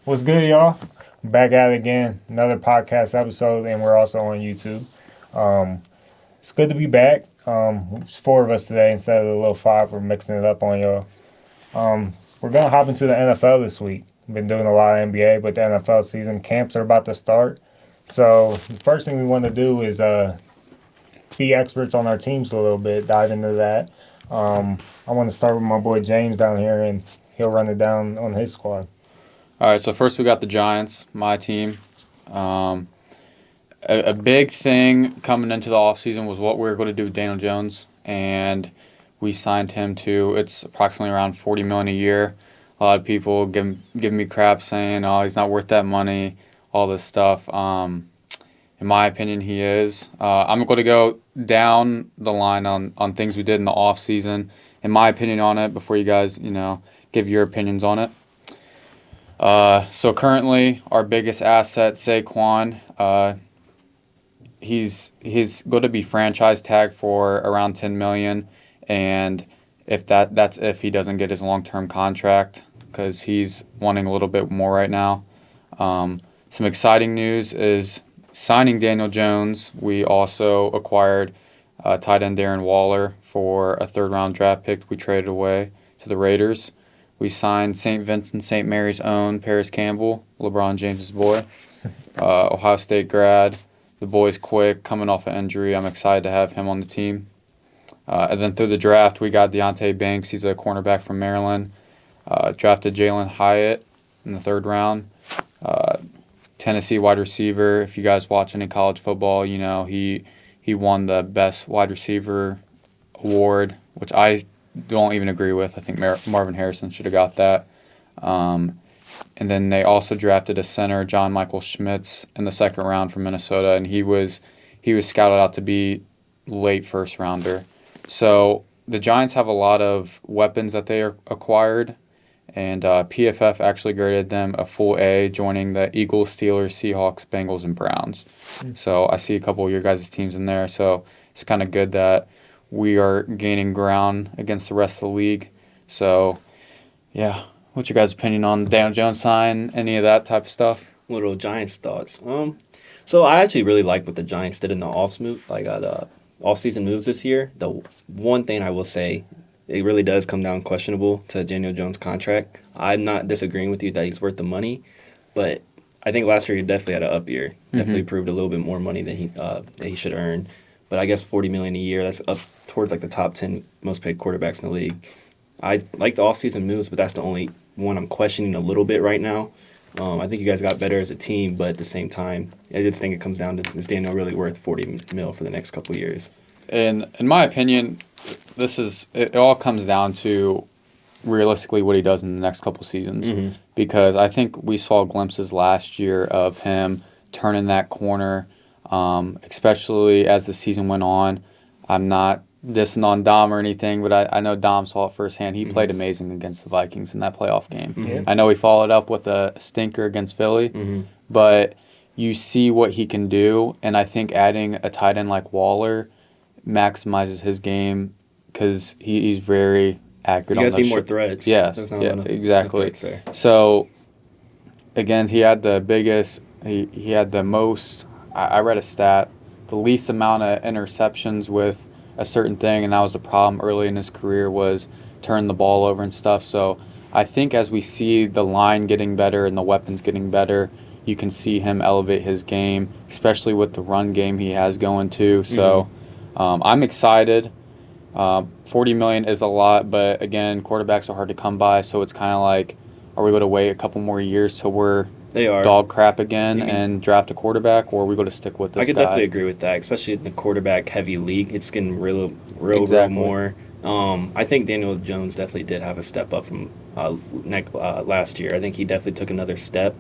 What's good, y'all? Back at it again. Another podcast episode, and we're also on YouTube. It's good to be back. It's four of us today instead of the little five. We're mixing it up on y'all. We're going to hop into the NFL this week. Been doing a lot of NBA, but the NFL season camps are about to start. So the first thing we want to do is be experts on our teams a little bit, dive into that. I want to start with my boy James down here, and he'll run it down on his squad. All right, so first we got the Giants, my team. A big thing coming into the offseason was what we were going to do with Daniel Jones, and we signed him to, it's approximately around $40 million a year. A lot of people giving me crap saying, oh, he's not worth that money, all this stuff. In my opinion, he is. I'm going to go down the line on things we did in the offseason, in my opinion on it, before you guys, give your opinions on it. So currently, our biggest asset, Saquon, he's going to be franchise tagged for around $10 million, and that's if he doesn't get his long-term contract, because he's wanting a little bit more right now. Some exciting news is signing Daniel Jones. We also acquired tight end Darren Waller for a third-round draft pick we traded away to the Raiders. We signed St. Vincent St. Mary's own Paris Campbell, LeBron James' boy, Ohio State grad. The boy's quick, coming off an injury. I'm excited to have him on the team. And then through the draft, we got Deonte Banks. He's a cornerback from Maryland. Drafted Jalen Hyatt in the third round. Tennessee wide receiver. If you guys watch any college football, he won the best wide receiver award, which I don't even agree with. I think Marvin Harrison should have got that. And then they also drafted a center, John Michael Schmitz, in the second round from Minnesota, and he was scouted out to be late first rounder. So the Giants have a lot of weapons that they acquired, and PFF actually graded them a full A, joining the Eagles, Steelers, Seahawks, Bengals, and Browns. So I see a couple of your guys' teams in there, so it's kind of good that we are gaining ground against the rest of the league. So, yeah. What's your guys' opinion on Daniel Jones sign, any of that type of stuff? Little Giants thoughts. So I actually really like what the Giants did in the off-season moves this year. The one thing I will say, it really does come down questionable to Daniel Jones' contract. I'm not disagreeing with you that he's worth the money, but I think last year he definitely had an up year. Definitely proved a little bit more money than he should earn. But I guess $40 million a year, that's up towards like the top 10 most paid quarterbacks in the league. I like the offseason moves, but that's the only one I'm questioning a little bit right now. I think you guys got better as a team, but at the same time, I just think it comes down to, is Daniel really worth $40 million for the next couple of years? And in my opinion, it all comes down to realistically what he does in the next couple seasons. Because I think we saw glimpses last year of him turning that corner, especially as the season went on. I'm not dissing on Dom or anything, but I know Dom saw it firsthand. He played amazing against the Vikings in that playoff game. I know he followed up with a stinker against Philly, but you see what he can do, and I think adding a tight end like Waller maximizes his game because he's very accurate. You guys need more threads. Yes, exactly. So, again, he had the biggest, he had the most, I read a stat, the least amount of interceptions with a certain thing, and that was the problem early in his career, was turning the ball over and stuff. So I think as we see the line getting better and the weapons getting better, you can see him elevate his game, especially with the run game he has going too. So I'm excited. $40 million is a lot, but again, quarterbacks are hard to come by, so it's kind of like, are we going to wait a couple more years till we're dog crap again and draft a quarterback, or are we going to stick with this guy? I could definitely agree with that, especially in the quarterback-heavy league. It's getting real more. I think Daniel Jones definitely did have a step up from last year. I think he definitely took another step.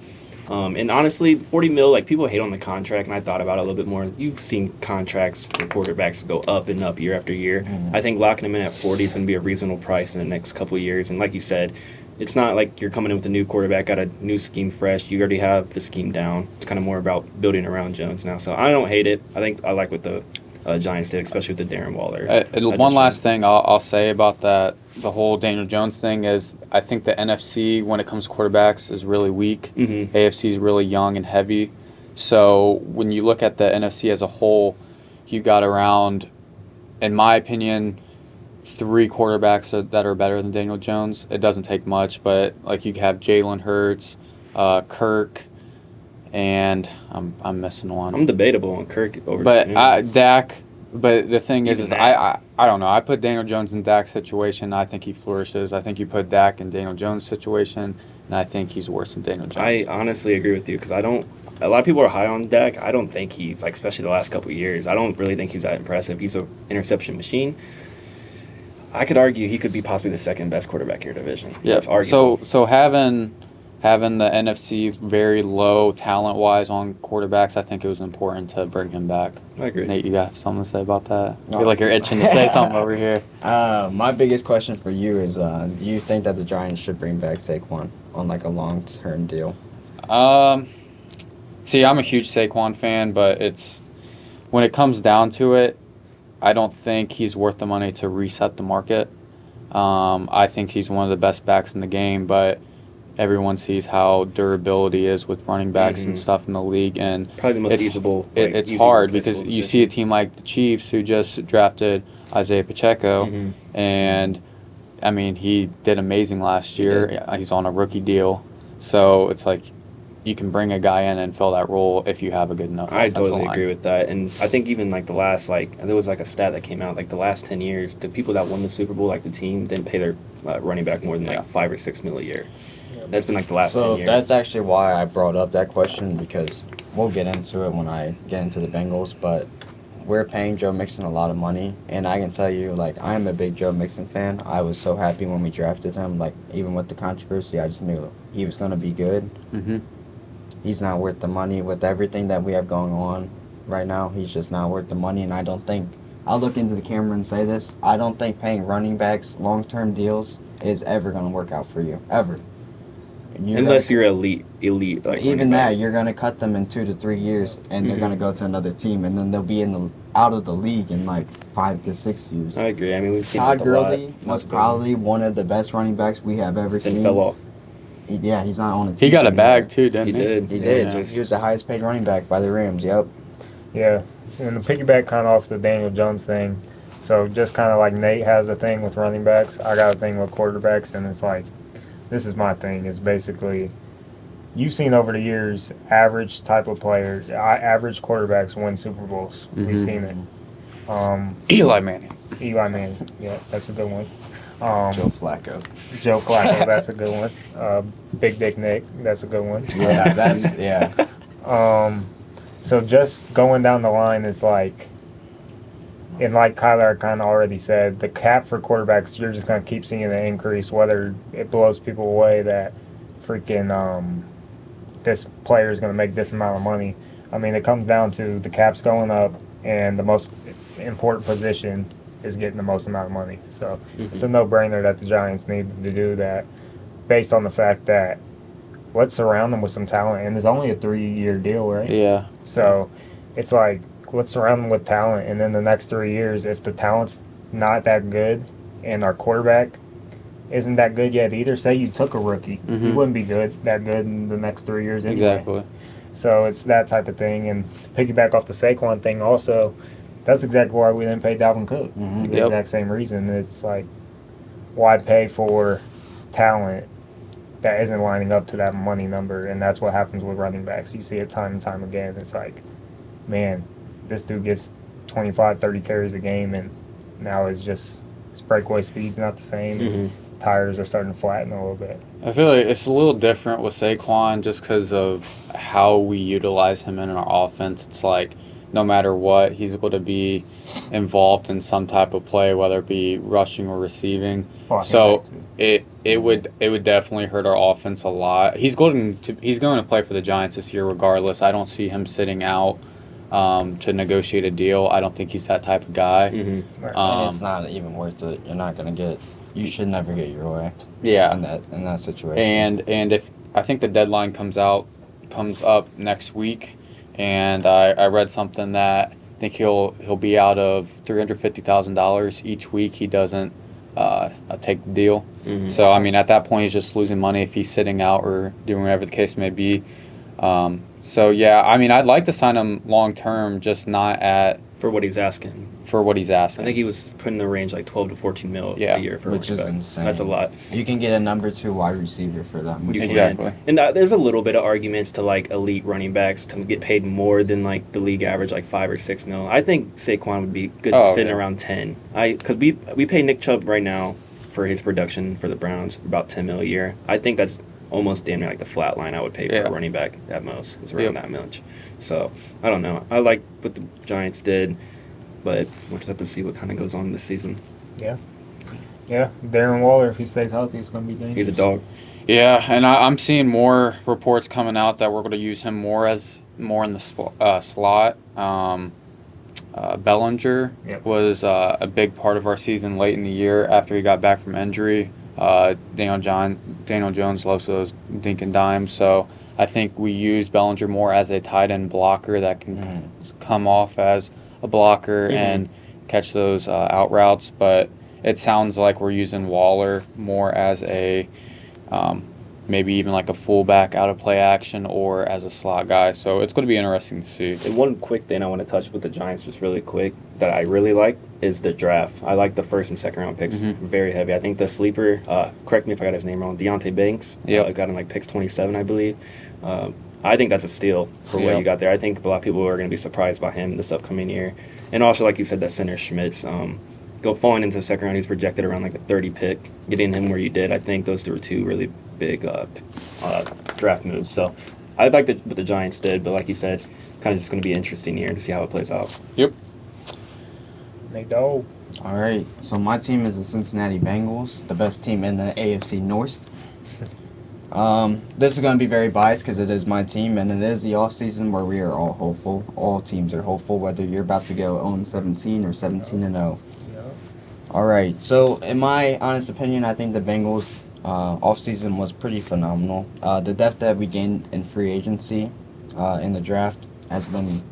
And honestly, $40 million, like, people hate on the contract, and I thought about it a little bit more. You've seen contracts for quarterbacks go up and up year after year. I think locking him in at 40 is going to be a reasonable price in the next couple of years. And like you said, it's not like you're coming in with a new quarterback, got a new scheme fresh. You already have the scheme down. It's kind of more about building around Jones now. So I don't hate it. I think I like what the Giants did, especially with the Darren Waller. One last thing I'll say about that, the whole Daniel Jones thing is I think the NFC, when it comes to quarterbacks, is really weak. Mm-hmm. AFC is really young and heavy. So when you look at the NFC as a whole, you got around, in my opinion, 3 quarterbacks that are better than Daniel Jones. It doesn't take much, but like you have Jalen Hurts, Kirk, and I'm missing one. I'm debatable on Kirk over. But Dak. But the thing is Dak. I don't know. I put Daniel Jones in Dak's situation. I think he flourishes. I think you put Dak in Daniel Jones' situation, and I think he's worse than Daniel Jones. I honestly agree with you because I don't. A lot of people are high on Dak. I don't think he's like, especially the last couple of years. I don't really think he's that impressive. He's an interception machine. I could argue he could be possibly the second best quarterback in your division. Yeah. That's arguable. So having the NFC very low talent wise on quarterbacks, I think it was important to bring him back. I agree. Nate, you got something to say about that? I feel like you're itching to say something over here. My biggest question for you is, do you think that the Giants should bring back Saquon on like a long-term deal? See, I'm a huge Saquon fan, but when it comes down to it, I don't think he's worth the money to reset the market. I think he's one of the best backs in the game, but everyone sees how durability is with running backs and stuff in the league, and Probably the most usable. it's hard because you see a team like the Chiefs who just drafted Isaiah Pacheco, and I mean he did amazing last year. He's on a rookie deal, so it's like you can bring a guy in and fill that role if you have a good enough I offensive totally line. agree with that, and I think even like the last there was like a stat that came out like the last 10 years, the people that won the Super Bowl, like the team, didn't pay their running back more than like $5 or $6 million a year. That's been like the last 10 So years. that's actually why I brought up that question, because we'll get into it when I get into the Bengals, but we're paying Joe Mixon a lot of money, and I can tell you, like, I'm a big Joe Mixon fan. I was so happy when we drafted him, like, even with the controversy, I just knew he was going to be good. Mm-hmm. He's not worth the money with everything that we have going on right now. He's just not worth the money, and I don't think, I'll look into the camera and say this, I don't think paying running backs long-term deals is ever going to work out for you, ever. Unless you're elite. Like even that, you're gonna cut them in 2 to 3 years, and they're gonna go to another team, and then they'll be out of the league in like 5 to 6 years. I agree. I mean, we've seen Todd it a lot. Gurley was probably one of the best running backs we have ever Then seen. fell off. He's not on a team. He got a anymore. bag too, didn't He he? did. He did. Yeah. He was the highest paid running back by the Rams. Yep. Yeah, and to piggyback kind of off the Daniel Jones thing, so just kind of like Nate has a thing with running backs, I got a thing with quarterbacks, and it's like, this is my thing. It's basically, you've seen over the years, average type of players, average quarterbacks win Super Bowls. We've seen it. Eli Manning. Eli Manning, yeah, that's a good one. Joe Flacco. Joe Flacco, that's a good one. Big Dick Nick, that's a good one. Yeah. So just going down the line, it's like, and like Kyler kind of already said, the cap for quarterbacks, you're just going to keep seeing it increase, whether it blows people away that freaking this player is going to make this amount of money. I mean, it comes down to the cap's going up, and the most important position is getting the most amount of money. So it's a no-brainer that the Giants need to do that, based on the fact that let's surround them with some talent, and it's only a 3-year deal, right? Yeah. So it's like, let's surround them with talent, and then the next 3 years, if the talent's not that good and our quarterback isn't that good yet either, say you took a rookie, he wouldn't be that good in the next 3 years anyway. Exactly. So it's that type of thing. And to piggyback off the Saquon thing also, that's exactly why we didn't pay Dalvin Cook. For the exact same reason. It's like, why pay for talent that isn't lining up to that money number? And that's what happens with running backs. You see it time and time again. It's like, man, this dude gets 25, 30 carries a game, and now it's just his breakaway speed's not the same. Tires are starting to flatten a little bit. I feel like it's a little different with Saquon just because of how we utilize him in our offense. It's like no matter what, he's going to be involved in some type of play, whether it be rushing or receiving. So it would definitely hurt our offense a lot. He's going to play for the Giants this year regardless. I don't see him sitting out to negotiate a deal. I don't think he's that type of guy. And it's not even worth it. You're not gonna get. You should never get your way. Yeah. In that situation. And if I think the deadline comes up next week, and I read something that I think he'll be out of $350,000 each week. He doesn't take the deal. Mhm. So I mean, at that point, he's just losing money if he's sitting out or doing whatever the case may be. So yeah, I mean, I'd like to sign him long term, just not For what he's asking. for what he's asking. I think he was put in the range like 12 to 14 mil Yeah, a year for which is running back. insane. That's a lot. You can get a number 2 wide receiver for that much. You can. Exactly. And there's a little bit of arguments to like elite running backs to get paid more than like the league average, like 5 or 6 mil. I think Saquon would be good sitting yeah. around 10. Because we pay Nick Chubb right now for his production for the Browns for about 10 mil a year. I think that's almost damn near like the flat line I would pay for a running back at most is around that much. So I don't know. I like what the Giants did, but we'll just have to see what kind of goes on this season. Yeah. Darren Waller, if he stays healthy, it's going to be dangerous. He's a dog. Yeah, and I'm seeing more reports coming out that we're going to use him more in the slot. Bellinger was a big part of our season late in the year after he got back from injury. Daniel Jones loves those dink and dimes, so I think we use Bellinger more as a tight end blocker that can come off as a blocker and catch those out routes. But it sounds like we're using Waller more as a maybe even like a fullback out of play action or as a slot guy. So it's going to be interesting to see. And one quick thing I want to touch with the Giants just really quick that I really like is the draft. I like the first and second round picks very heavy. I think the sleeper, correct me if I got his name wrong, Deontay Banks, got in like picks 27, I believe. I think that's a steal for what you got there. I think a lot of people are going to be surprised by him this upcoming year. And also, like you said, that center Schmitz, falling into the second round, he's projected around like the 30 pick. Getting him where you did, I think those were two really big draft moves. So I like what the Giants did, but like you said, kind of just going to be an interesting year to see how it plays out. Yep. They go. All right, so my team is the Cincinnati Bengals, the best team in the AFC North. This is going to be very biased because it is my team, and it is the offseason where we are all hopeful. All teams are hopeful, whether you're about to go 0-17 or 17-0. All right, so in my honest opinion, I think the Bengals offseason was pretty phenomenal. The depth that we gained in free agency in the draft has been,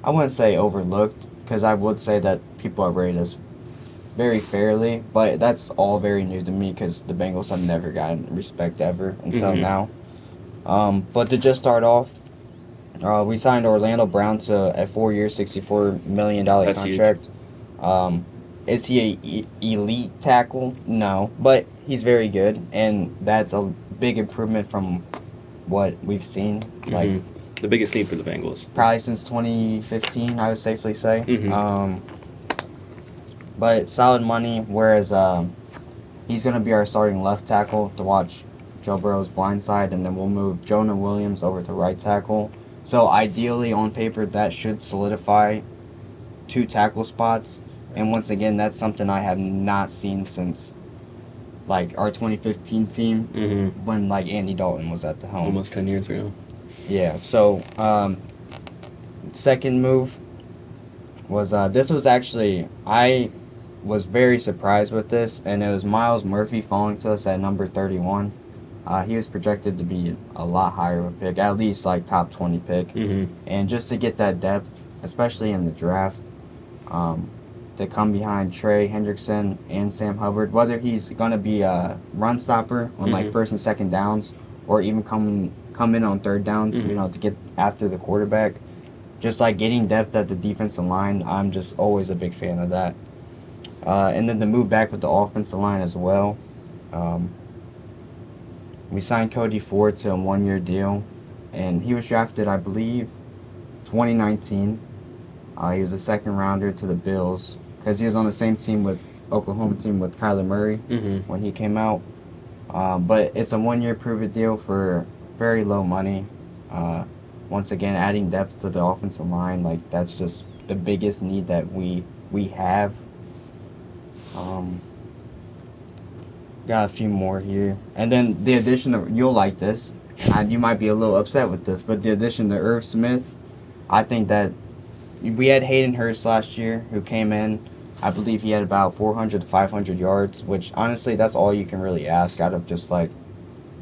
I wouldn't say overlooked, because I would say that people have rated us very fairly, but that's all very new to me because the Bengals have never gotten respect ever until now. But to just start off, we signed Orlando Brown to a 4-year, $64 million That's contract. Is he a elite tackle? No, but he's very good, and that's a big improvement from what we've seen. Like the biggest need for the Bengals, probably since 2015, I would safely say. But solid money, whereas he's going to be our starting left tackle to watch Joe Burrow's blind side, and then we'll move Jonah Williams over to right tackle. So ideally, on paper, that should solidify 2 tackle spots. And once again, that's something I have not seen since like our 2015 team when like Andy Dalton was at the helm. almost 10 years ago. Yeah, so second move was this was actually, I was very surprised with this, and it was Miles Murphy falling to us at number 31. He was projected to be a lot higher of a pick, at least like top 20 pick. And just to get that depth, especially in the draft, to come behind Trey Hendrickson and Sam Hubbard, whether he's going to be a run stopper on like first and second downs, or even come in on third downs, you know, to get after the quarterback. Just like getting depth at the defensive line, I'm just always a big fan of that. And then to move back with the offensive line as well. We signed Cody Ford to a 1-year deal, and he was drafted, I believe, 2019. He was a second rounder to the Bills because he was on the same team with Oklahoma team with Kyler Murray when he came out. But it's a 1-year prove-it deal for very low money. Once again, adding depth to the offensive line, like that's just the biggest need that we have. Got a few more here. And then the addition of, you'll like this, and you might be a little upset with this, but the addition to Irv Smith, I think that we had Hayden Hurst last year who came in. I believe he had about 400 to 500 yards, which honestly, that's all you can really ask out of just like,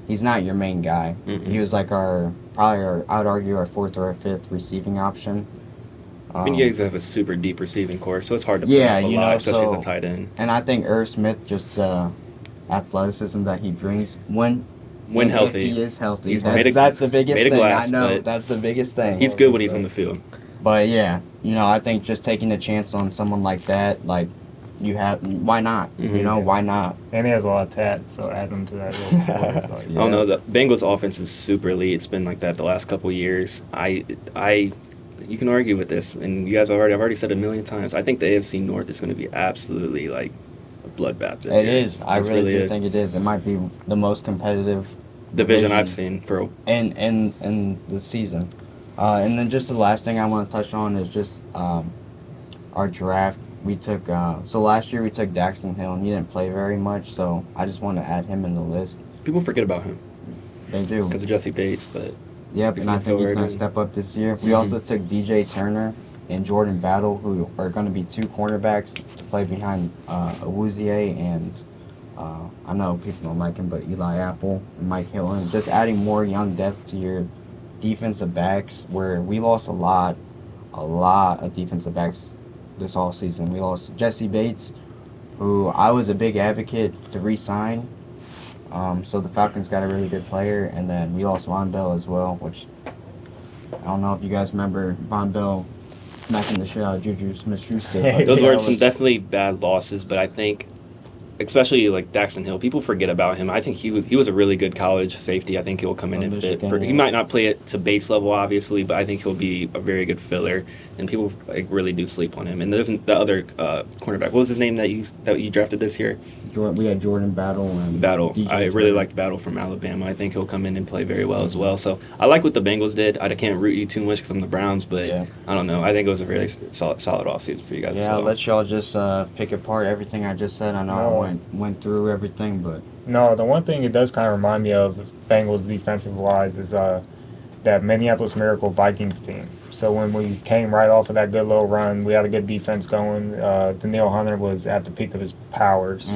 he's not your main guy. He was like I would argue our 4th or our 5th receiving option. I mean, you guys have a super deep receiving core, so it's hard to put Yeah, up a you lot, know, especially as so- a tight end. And I think Irv Smith, just the athleticism that he brings when When if healthy. he is healthy. He's made of- That's the biggest made of thing. glass, I know but that's the biggest thing. He's good when he's on the field. But yeah, you know, I think just taking a chance on someone like that, like you have, why not? You Mhm. know, why not? And he has a lot of tats, so add him to that little squad, like, Yeah. Oh no, the Bengals offense is super elite. It's been like that the last couple years. You can argue with this, and you guys I've already said it a million times. I think the AFC North is going to be absolutely like a bloodbath this It year. is. I This really do is. think it is. It might be the most competitive Division I've seen for. in the season. And then just the last thing I want to touch on is just our draft. We took so last year we took Daxton Hill, and he didn't play very much. So I just want to add him in the list. People forget about him They do. because of Jesse Bates, but Yep, he's and I gonna think fill he's right going in. to step up this year. We Mhm. also took DJ Turner and Jordan Battle, who are going to be two cornerbacks to play behind Awuzie and I know people don't like him, but Eli Apple and Mike Hilton. Just adding more young depth to your defensive backs, where we lost a lot of defensive backs this offseason. We lost Jesse Bates, who I was a big advocate to re-sign. So the Falcons got a really good player, and then we lost Von Bell as well, which I don't know if you guys remember Von Bell smacking the shit out of Juju Smith-Schuster. those Yeah, were it some was- definitely bad losses. But I think, especially like Daxton Hill, people forget about him. I think he was a really good college safety. I think he'll come in From and fit. Michigan, He yeah. might not play it to Bates level, obviously, but I think he'll be a very good filler. And people like really do sleep on him. And there's the other cornerback. What was his name that you drafted this year? We had Jordan Battle and Battle. DJ I really Turner. liked Battle from Alabama. I think he'll come in and play very well as well. So I like what the Bengals did. I can't root you too much because I'm the Browns, but Yeah. I don't know. I think it was a really solid offseason for you guys. Yeah, as I'll well. let y'all just pick apart everything I just said. I know No. I went through everything, but No, the one thing it does kind of remind me of Bengals defensive wise is that Minneapolis Miracle Vikings team. So when we came right off of that good little run, we had a good defense going. Daniil Hunter was at the peak of his powers.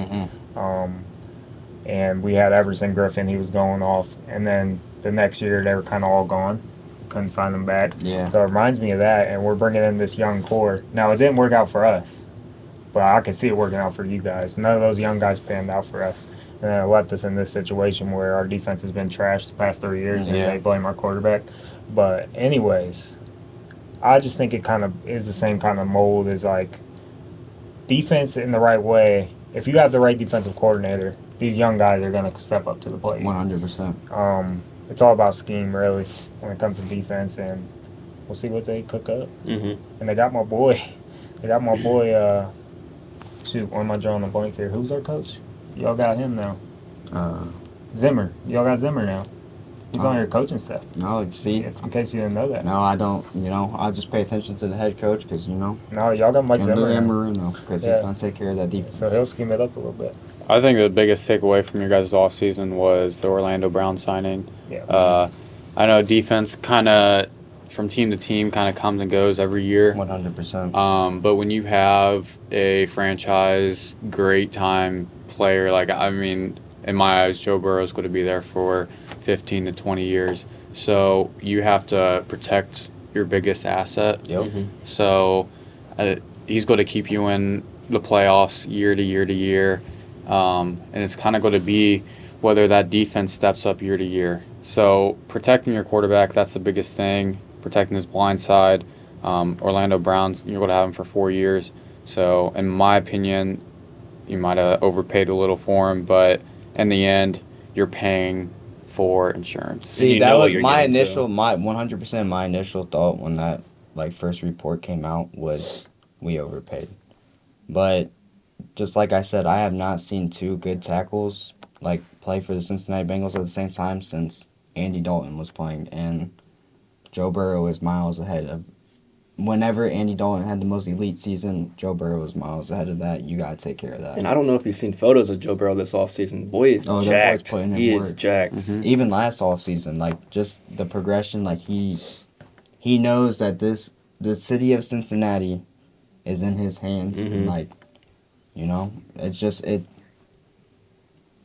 And we had Everson Griffin, he was going off. And then the next year, they were kind of all gone. Couldn't sign them back. yeah. So it reminds me of that, and we're bringing in this young core. Now, it didn't work out for us, but I can see it working out for you guys. None of those young guys panned out for us. And it left us in this situation where our defense has been trashed the past 3 years, and Yeah. they blame our quarterback. But anyways, I just think it kind of is the same kind of mold as, like, defense in the right way. If you have the right defensive coordinator, these young guys are going to step up to the plate. 100%. It's all about scheme, really, when it comes to defense, and we'll see what they cook up. Mm-hmm. And they got my boy. Shoot, why am I drawing a blank here? Who's our coach? Y'all got him now. Zimmer. Y'all got Zimmer now. He's on your coaching staff. No, see, In case you didn't know that. no, I don't. You know, I just pay attention to the head coach because No, y'all got Mike and Zimmer Lou now. Marino because Yeah. he's gonna take care of that defense. So he'll scheme it up a little bit. I think the biggest takeaway from your guys' offseason was the Orlando Brown signing. Yeah. I know defense kind of, from team to team, kind of comes and goes every year. 100%. But when you have a franchise great time player, like, I mean, in my eyes, Joe Burrow's going to be there for 15 to 20 years. So you have to protect your biggest asset. Yep. Mm-hmm. So he's going to keep you in the playoffs year to year to year. And it's kind of going to be whether that defense steps up year to year. So protecting your quarterback, that's the biggest thing. Protecting his blind side. Orlando Brown, you're going to have him for 4 years. So in my opinion, you might have overpaid a little for him, but in the end, you're paying for insurance. See, you that know what was you're my getting to. initial, my 100% my initial thought when that first report came out was we overpaid. But just like I said, I have not seen two good tackles play for the Cincinnati Bengals at the same time since Andy Dalton was playing, and Joe Burrow is miles ahead of. Whenever Andy Dalton had the most elite season, Joe Burrow was miles ahead of that. You gotta take care of that. And I don't know if you've seen photos of Joe Burrow this offseason. Boy is Oh, that boy's jacked. putting in He is work. jacked. Even last offseason, just the progression, he knows that the city of Cincinnati is in his hands, Mhm. and it's just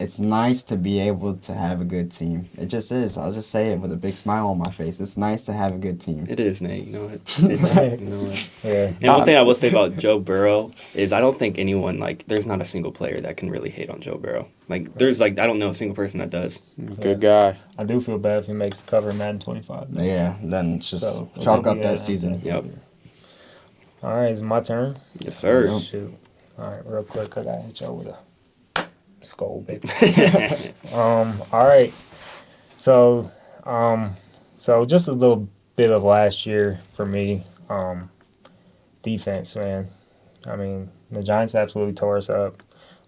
it's nice to be able to have a good team. It just is. I'll just say it with a big smile on my face. It's nice to have a good team. It is, Nate. You know it. It does. You know it. Yeah. And one thing I will say about Joe Burrow is I don't think anyone there's not a single player that can really hate on Joe Burrow. There's I don't know a single person that does. Good guy. I do feel bad if he makes the cover of Madden 25. Yeah, then it's just So, chalk up yeah, that season. Yep. All right, it's my turn. Yes, sir. Shoot. All right, real quick, I gotta hit y'all with a skull, baby. All right. So, so just a little bit of last year for me. Defense, man. I mean, the Giants absolutely tore us up.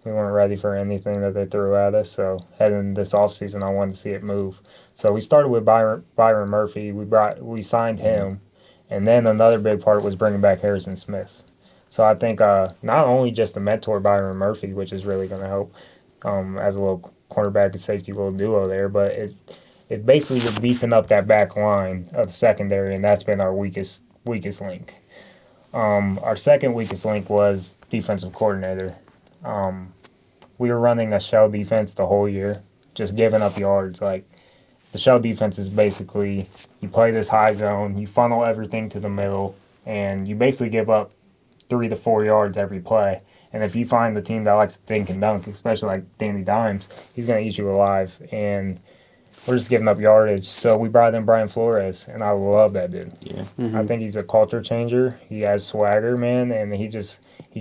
We weren't ready for anything that they threw at us. So heading this offseason, I wanted to see it move. So we started with Byron Murphy. We signed him, and then another big part was bringing back Harrison Smith. So I think not only just to mentor Byron Murphy, which is really going to help as a little cornerback and safety little duo there, but it basically was beefing up that back line of the secondary, and that's been our weakest link. Our second weakest link was defensive coordinator. We were running a shell defense the whole year, just giving up yards. Like, the shell defense is basically you play this high zone, you funnel everything to the middle, and you basically give up 3 to 4 yards every play. And if you find the team that likes to think and dunk, especially like Danny Dimes, he's going to eat you alive. And we're just giving up yardage. So we brought in Brian Flores, and I love that dude. Yeah. I think he's a culture changer. He has swagger, man, and he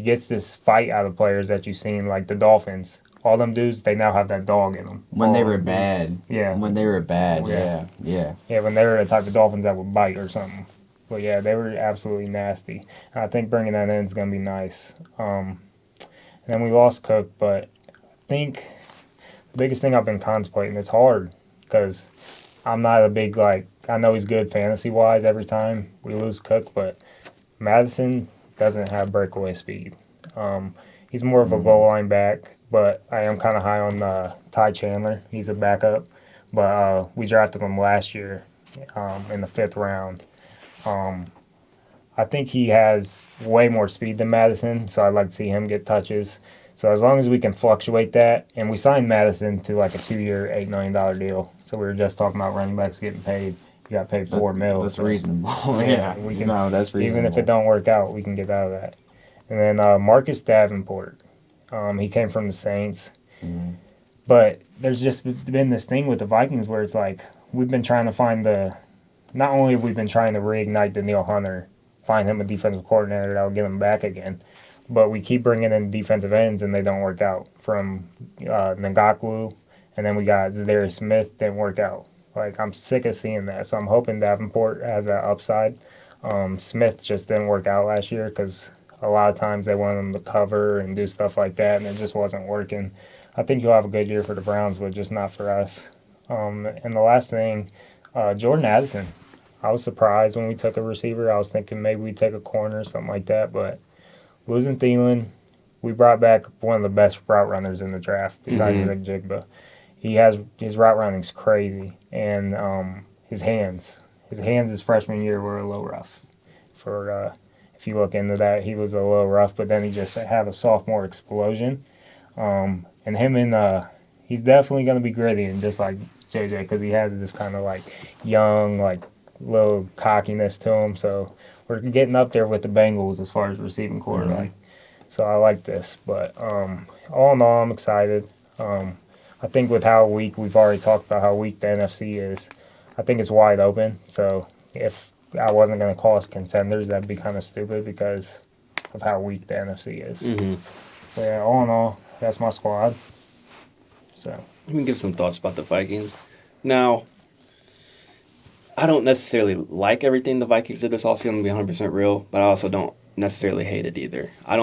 gets this fight out of players that you've seen, like the Dolphins. All them dudes, they now have that dog in them. When they were bad. Yeah. When they were bad, Yeah. yeah. Yeah, when they were the type of Dolphins that would bite or something. But yeah, they were absolutely nasty. And I think bringing that in is going to be nice. And then we lost Cook, but I think the biggest thing I've been contemplating, it's hard because I'm not a big, I know he's good fantasy-wise every time we lose Cook, but Madison doesn't have breakaway speed. He's more of a goal line back, but I am kind of high on Ty Chandler. He's a backup, but we drafted him last year in the 5th round. I think he has way more speed than Madison, so I'd like to see him get touches. So as long as we can fluctuate that, and we signed Madison to a 2-year, $8 million deal. So we were just talking about running backs getting paid. He got paid $4 million. That's so reasonable. yeah, That's reasonable. even if it don't work out, we can get out of that. And then Marcus Davenport, he came from the Saints. Mhm. But there's just been this thing with the Vikings where it's we've been trying to find not only have we been trying to reignite Daniil Hunter, find him a defensive coordinator that will get him back again, but we keep bringing in defensive ends and they don't work out. From Ngakwu, and then we got Zadarius Smith, didn't work out. I'm sick of seeing that, so I'm hoping Davenport has that upside. Smith just didn't work out last year because a lot of times they wanted him to cover and do stuff like that, and it just wasn't working. I think he'll have a good year for the Browns, but just not for us. And the last thing, Jordan Addison. I was surprised when we took a receiver. I was thinking maybe we'd take a corner or something like that, but losing Thielen, we brought back one of the best route runners in the draft besides Nick Jigba. His route running's crazy, and his hands his freshman year were a little rough. If you look into that, he was a little rough, but then he just had a sophomore explosion. And he's definitely going to be gritty and just like JJ because he has this kind of young, little cockiness to him. So we're getting up there with the Bengals as far as receiving core. So I like this. But all in all, I'm excited. I think with how weak, we've already talked about how weak the NFC is. I think it's wide open. So if I wasn't going to call us contenders, that'd be kind of stupid because of how weak the NFC is. Mm-hmm. So yeah, all in all, that's my squad. So Let me give some thoughts about the Vikings. Now, I don't necessarily like everything the Vikings did this offseason, to be 100% real, but I also don't necessarily hate it either. I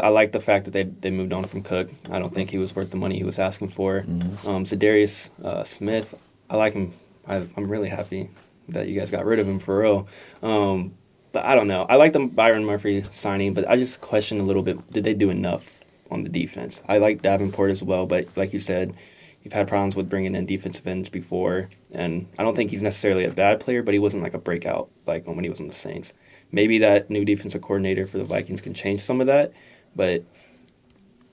like the fact that they moved on from Cook. I don't think he was worth the money he was asking for. Zadarius Smith, I like him. I'm really happy that you guys got rid of him for real. But I don't know. I like the Byron Murphy signing, but I just question a little bit, did they do enough on the defense? I like Davenport as well, but like you said, you've had problems with bringing in defensive ends before, and I don't think he's necessarily a bad player, but he wasn't a breakout when he was on the Saints. Maybe that new defensive coordinator for the Vikings can change some of that, but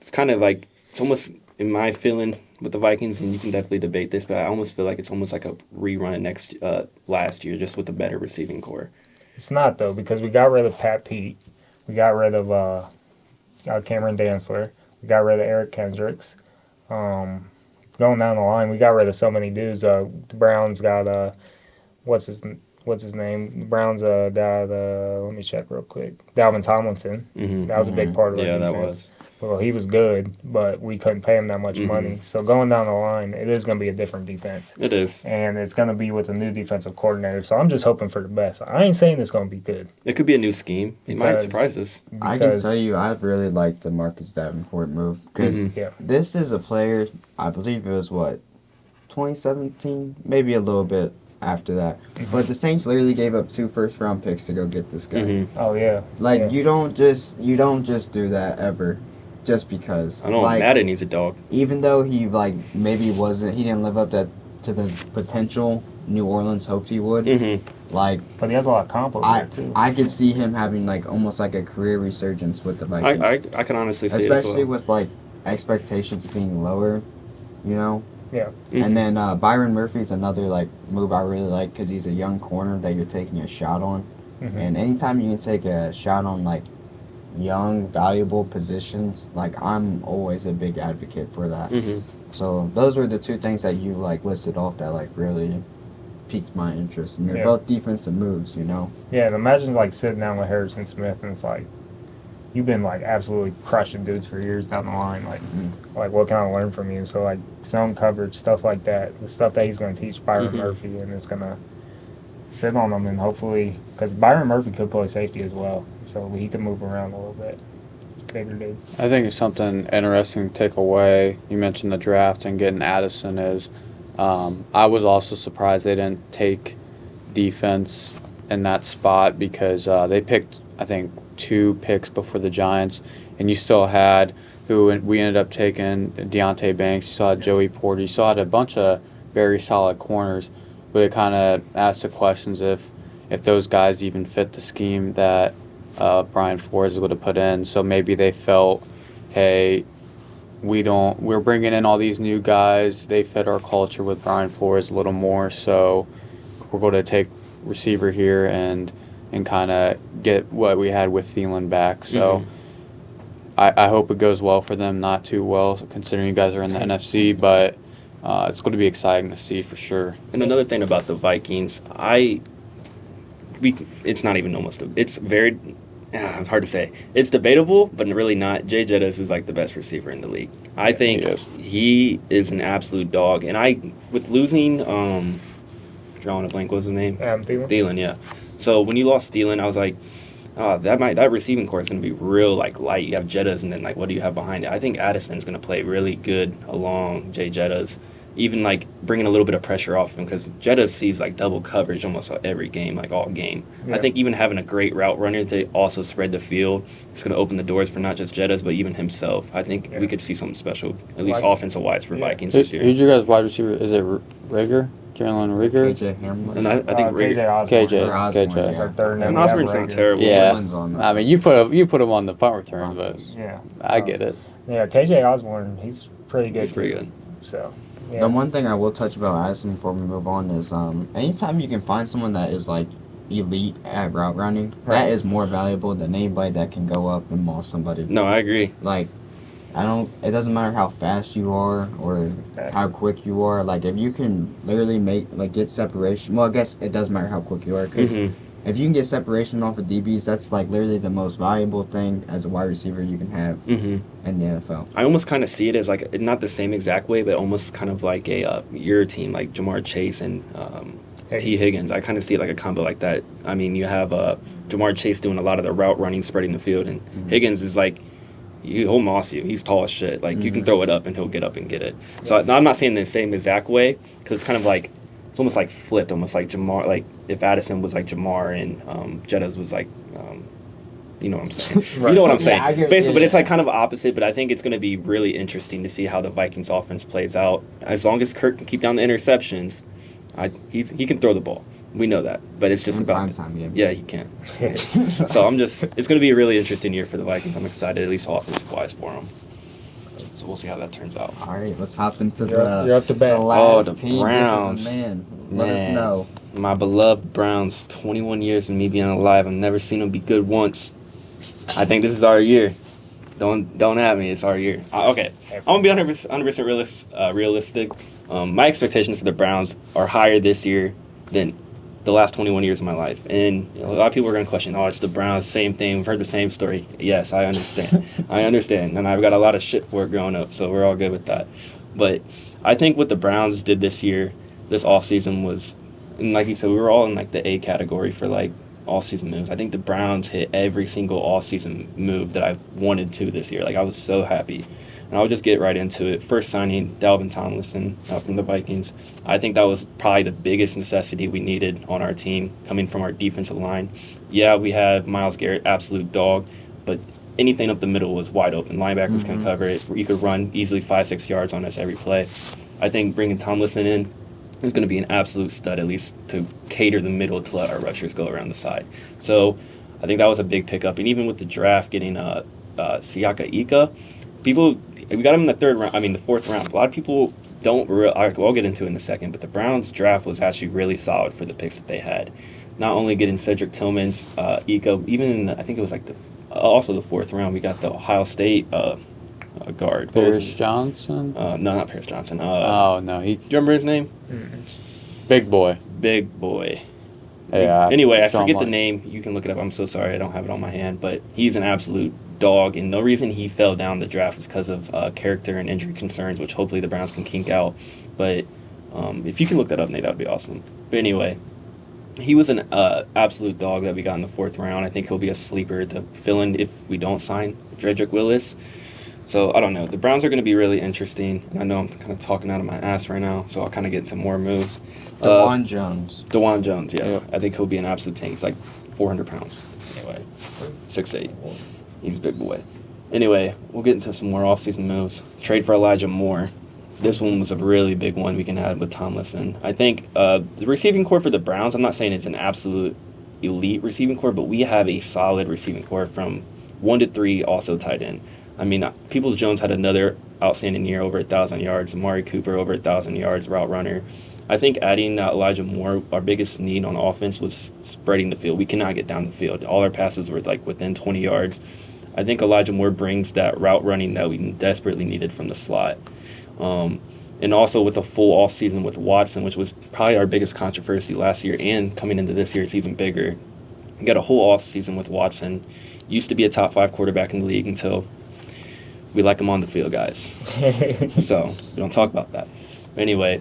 it's kind of it's almost, in my feeling, with the Vikings, and you can definitely debate this, but I almost feel like it's almost like a rerun of last year, just with a better receiving core. It's not though because we got rid of Pat Pete, we got rid of Cameron Dantzler, we got rid of Eric Kendricks. Going down the line, we got rid of so many dudes. The Browns got what's his name? The Browns got let me check real quick. Dalvin Tomlinson. Mm-hmm. That was a big part of our Yeah, defense. that was. Well, he was good, but we couldn't pay him that much money. So going down the line, it is going to be a different defense. It is. And it's going to be with a new defensive coordinator. So I'm just hoping for the best. I ain't saying it's going to be good. It could be a new scheme. It might surprise us. I can tell you, I really like the Marcus Davenport move because this is a player. I believe it was 2017, maybe a little bit after that. But the Saints literally gave up 2 first-round picks to go get this guy. Oh yeah, Like you don't just do that ever, just because. I know Madden needs a dog. Even though he maybe he didn't live up to the potential New Orleans hoped he would. But he has a lot of comp over there too. I could see him having almost a career resurgence with the Vikings. I can honestly see especially it as with expectations being lower, you know. Yeah. And then Byron Murphy's another move I really like because he's a young corner that you're taking a shot on, and anytime you can take a shot on young valuable positions, I'm always a big advocate for that. So those were the 2 things that you listed off that really piqued my interest, and they're both defensive moves, you know. Yeah, and imagine sitting down with Harrison Smith and it's you've been absolutely crushing dudes for years down the line. What can I learn from you? So zone coverage, stuff like that, the stuff that he's going to teach Byron Murphy, and it's going to sit on them, and hopefully, because Byron Murphy could play safety as well, so he can move around a little bit. It's a bigger dude. I think it's something interesting to take away. You mentioned the draft and getting Addison is. I was also surprised they didn't take defense in that spot because they picked, I think, 2 picks before the Giants, and you still had who we ended up taking Deontay Banks. You still had Joey Porter. You still had a bunch of very solid corners, but it kind of asked the questions if those guys even fit the scheme that Brian Flores would have put in. So maybe they felt, hey, we're bringing in all these new guys. They fit our culture with Brian Flores a little more, so we're going to take receiver here and kind of get what we had with Thielen back. So I hope it goes well for them. Not too well, considering you guys are in the NFC, but it's going to be exciting to see for sure. And another thing about the Vikings, it's not even almost. It's very hard to say. It's debatable, but really not. Jay Jettis is the best receiver in the league. I think he is an absolute dog. And with losing, drawing a blank, what was his name? Thielen. Thielen, yeah. So when you lost Thielen, I was like, that receiving core is going to be real light. You have Jettas, and then what do you have behind it? I think Addison's going to play really good along Jay Jettas, even bringing a little bit of pressure off him because Jettas sees double coverage almost every game, all game. Yeah. I think even having a great route runner to also spread the field is going to open the doors for not just Jettas but even himself. I think we could see something special, at least offensive wise for Vikings this year. Who's your guys' wide receiver? Is it Rigger? Jalen Rigger? KJ Hamlin. And I think KJ Osborne. KJ. Is our third name. And Osborne's not terrible. Yeah. I mean, you put him on the punt return, but I get it. Yeah, KJ Osborne, he's pretty good. He's pretty good. So, yeah. The one thing I will touch about Addison before we move on is anytime you can find someone that is elite at route running, that is more valuable than anybody that can go up and maul somebody. No, I agree. It doesn't matter how fast you are or how quick you are. If you can literally get separation. Well, I guess it does matter how quick you are because if you can get separation off of DBs, that's literally the most valuable thing as a wide receiver you can have in the NFL. I almost kind of see it as not the same exact way, but almost kind of like your team, like Jamar Chase and T. Higgins. I kind of see it like a combo like that. I mean, you have Jamar Chase doing a lot of the route running, spreading the field, and Higgins is he'll moss you. He's tall as shit. You can throw it up and he'll get up and get it. So I'm not saying the same exact way because it's kind of it's almost flipped, almost like Jamar. If Addison was Jamar and Jettas was you know what I'm saying. You know what I'm saying. Yeah, basically, but it's kind of opposite. But I think it's going to be really interesting to see how the Vikings offense plays out. As long as Kirk can keep down the interceptions, he can throw the ball. We know that, but it's just about time games. Yeah, he can. So it's going to be a really interesting year for the Vikings. I'm excited, at least offensive wise, for them. So we'll see how that turns out. All right, let's hop into You're up to bat. the last the team. Browns. This is a man. Let us Man. know. My beloved Browns, 21 years of me being alive. I've never seen them be good once. I think this is our year. Don't at me. It's our year. Okay, I'm gonna be 100% realistic. My expectations for the Browns are higher this year than the last 21 years of my life. And a lot of people are gonna question, "Oh, it's the Browns, same thing. We've heard the same story." Yes, I understand. I understand, and I've got a lot of shit for it growing up, so we're all good with that. But I think what the Browns did this year, this offseason was, and like you said, we were all in like the A category for like all-season moves. I think the Browns hit every single all-season move that I've wanted to this year. Like, I was so happy. And I'll just get right into it. First signing, Dalvin Tomlinson from the Vikings. I think that was probably the biggest necessity we needed on our team, coming from our defensive line. Yeah, we have Myles Garrett, absolute dog, but anything up the middle was wide open. Linebackers can cover it. You could run easily 5-6 yards on us every play. I think bringing Tomlinson in is going to be an absolute stud, at least to cater the middle to let our rushers go around the side. So I think that was a big pickup. And even with the draft getting Siaka Ika, we got him in the fourth round. A lot of people don't I'll get into it in a second, but the Browns draft was actually really solid for the picks that they had. Not only getting Cedric Tillman's, Ika, even in I think it was like also the fourth round, we got the Ohio State guard. Paris Johnson? No, not Paris Johnson. Oh, no. Do you remember his name? Big boy. Big boy. Yeah. Anyway, I John forget the Lawrence. name. You can look it up. I'm so sorry. I don't have it on my hand. But he's an absolute dog. And the reason he fell down the draft is because of character and injury concerns, which hopefully the Browns can kink out. But if you can look that up, Nate, that would be awesome. But anyway, he was an absolute dog that we got in the fourth round. I think he'll be a sleeper to fill in if we don't sign Jedrick Willis. So, I don't know. The Browns are going to be really interesting. And I know I'm kind of talking out of my ass right now, so I'll kind of get into more moves. DeJuan Jones. DeJuan Jones, yeah. I think he'll be an absolute tank. He's like 400 pounds. Anyway, 6'8". He's a big boy. Anyway, we'll get into some more offseason moves. Trade for Elijah Moore. This one was a really big one we can add with Tomlinson. I think the receiving core for the Browns, I'm not saying it's an absolute elite receiving core, but we have a solid receiving core from 1 to 3, also tight end. I mean, Peoples-Jones had another outstanding year, over 1,000 yards. Amari Cooper, over 1,000 yards, route runner. I think adding Elijah Moore, our biggest need on offense was spreading the field. We cannot get down the field. All our passes were like within 20 yards. I think Elijah Moore brings that route running that we desperately needed from the slot. And also with a full offseason with Watson, which was probably our biggest controversy last year, and coming into this year, it's even bigger. We got a whole offseason with Watson. Used to be a top 5 quarterback in the league until we like him on the field, guys. So we don't talk about that. But anyway,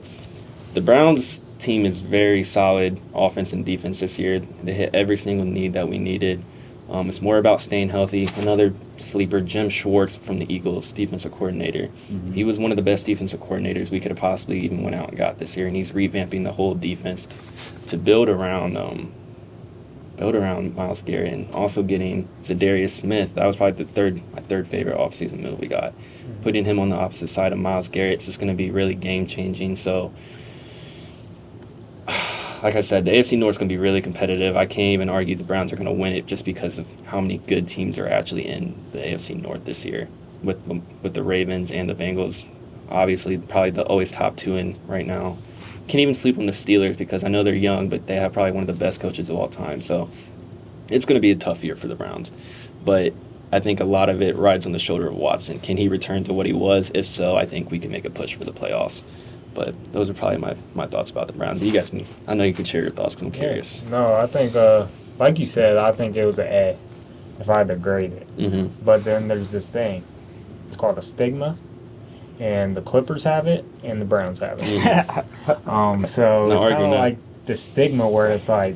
the Browns team is very solid offense and defense this year. They hit every single need that we needed. It's more about staying healthy. Another sleeper, Jim Schwartz from the Eagles, defensive coordinator. Mm-hmm. He was one of the best defensive coordinators we could have possibly even went out and got this year, and he's revamping the whole defense to build around Myles Garrett, and also getting Zadarius Smith. That was probably my third favorite offseason move we got. Mm-hmm. Putting him on the opposite side of Myles Garrett is just going to be really game-changing. So, like I said, the AFC North is going to be really competitive. I can't even argue the Browns are going to win it just because of how many good teams are actually in the AFC North this year, with the Ravens and the Bengals. Obviously, probably always top 2 in right now. Can't even sleep on the Steelers because I know they're young, but they have probably one of the best coaches of all time. So it's going to be a tough year for the Browns. But I think a lot of it rides on the shoulder of Watson. Can he return to what he was? If so, I think we can make a push for the playoffs. But those are probably my thoughts about the Browns. You guys I know you can share your thoughts because I'm curious. No, I think, like you said, I think it was an A if I had to grade it. Mm-hmm. But then there's this thing. It's called a stigma. And the Clippers have it, and the Browns have it. Mm-hmm. So No, it's kind of that. like the stigma where it's like,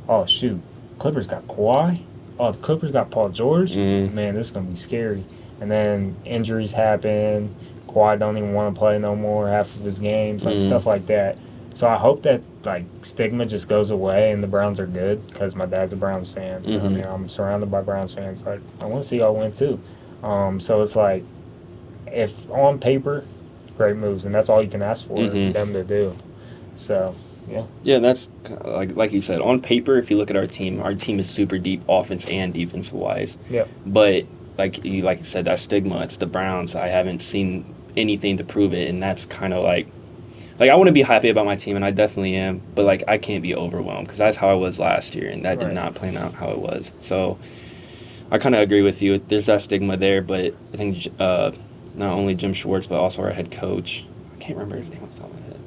oh, shoot, Clippers got Kawhi? Oh, the Clippers got Paul George? Mm-hmm. Man, this is going to be scary. And then injuries happen. Kawhi don't even want to play no more half of his games, like Mm-hmm. stuff like that. So I hope that like stigma just goes away and the Browns are good because my dad's a Browns fan. Mm-hmm. I mean, I'm surrounded by Browns fans. Like I want to see y'all win too. So it's like, if on paper, great moves, and that's all you can ask for Mm-hmm. them to do. So, yeah. Yeah, that's like you said. On paper, if you look at our team is super deep, offense and defensive wise. Yep. But like you said, that stigma. It's the Browns. I haven't seen anything to prove it, and that's kind of like I want to be happy about my team, and I definitely am. But like I can't be overwhelmed because that's how I was last year, and that did Right. not plan out how it was. So I kind of agree with you. There's that stigma there, but I think not only Jim Schwartz but also our head coach. I can't remember his name off the top of my head.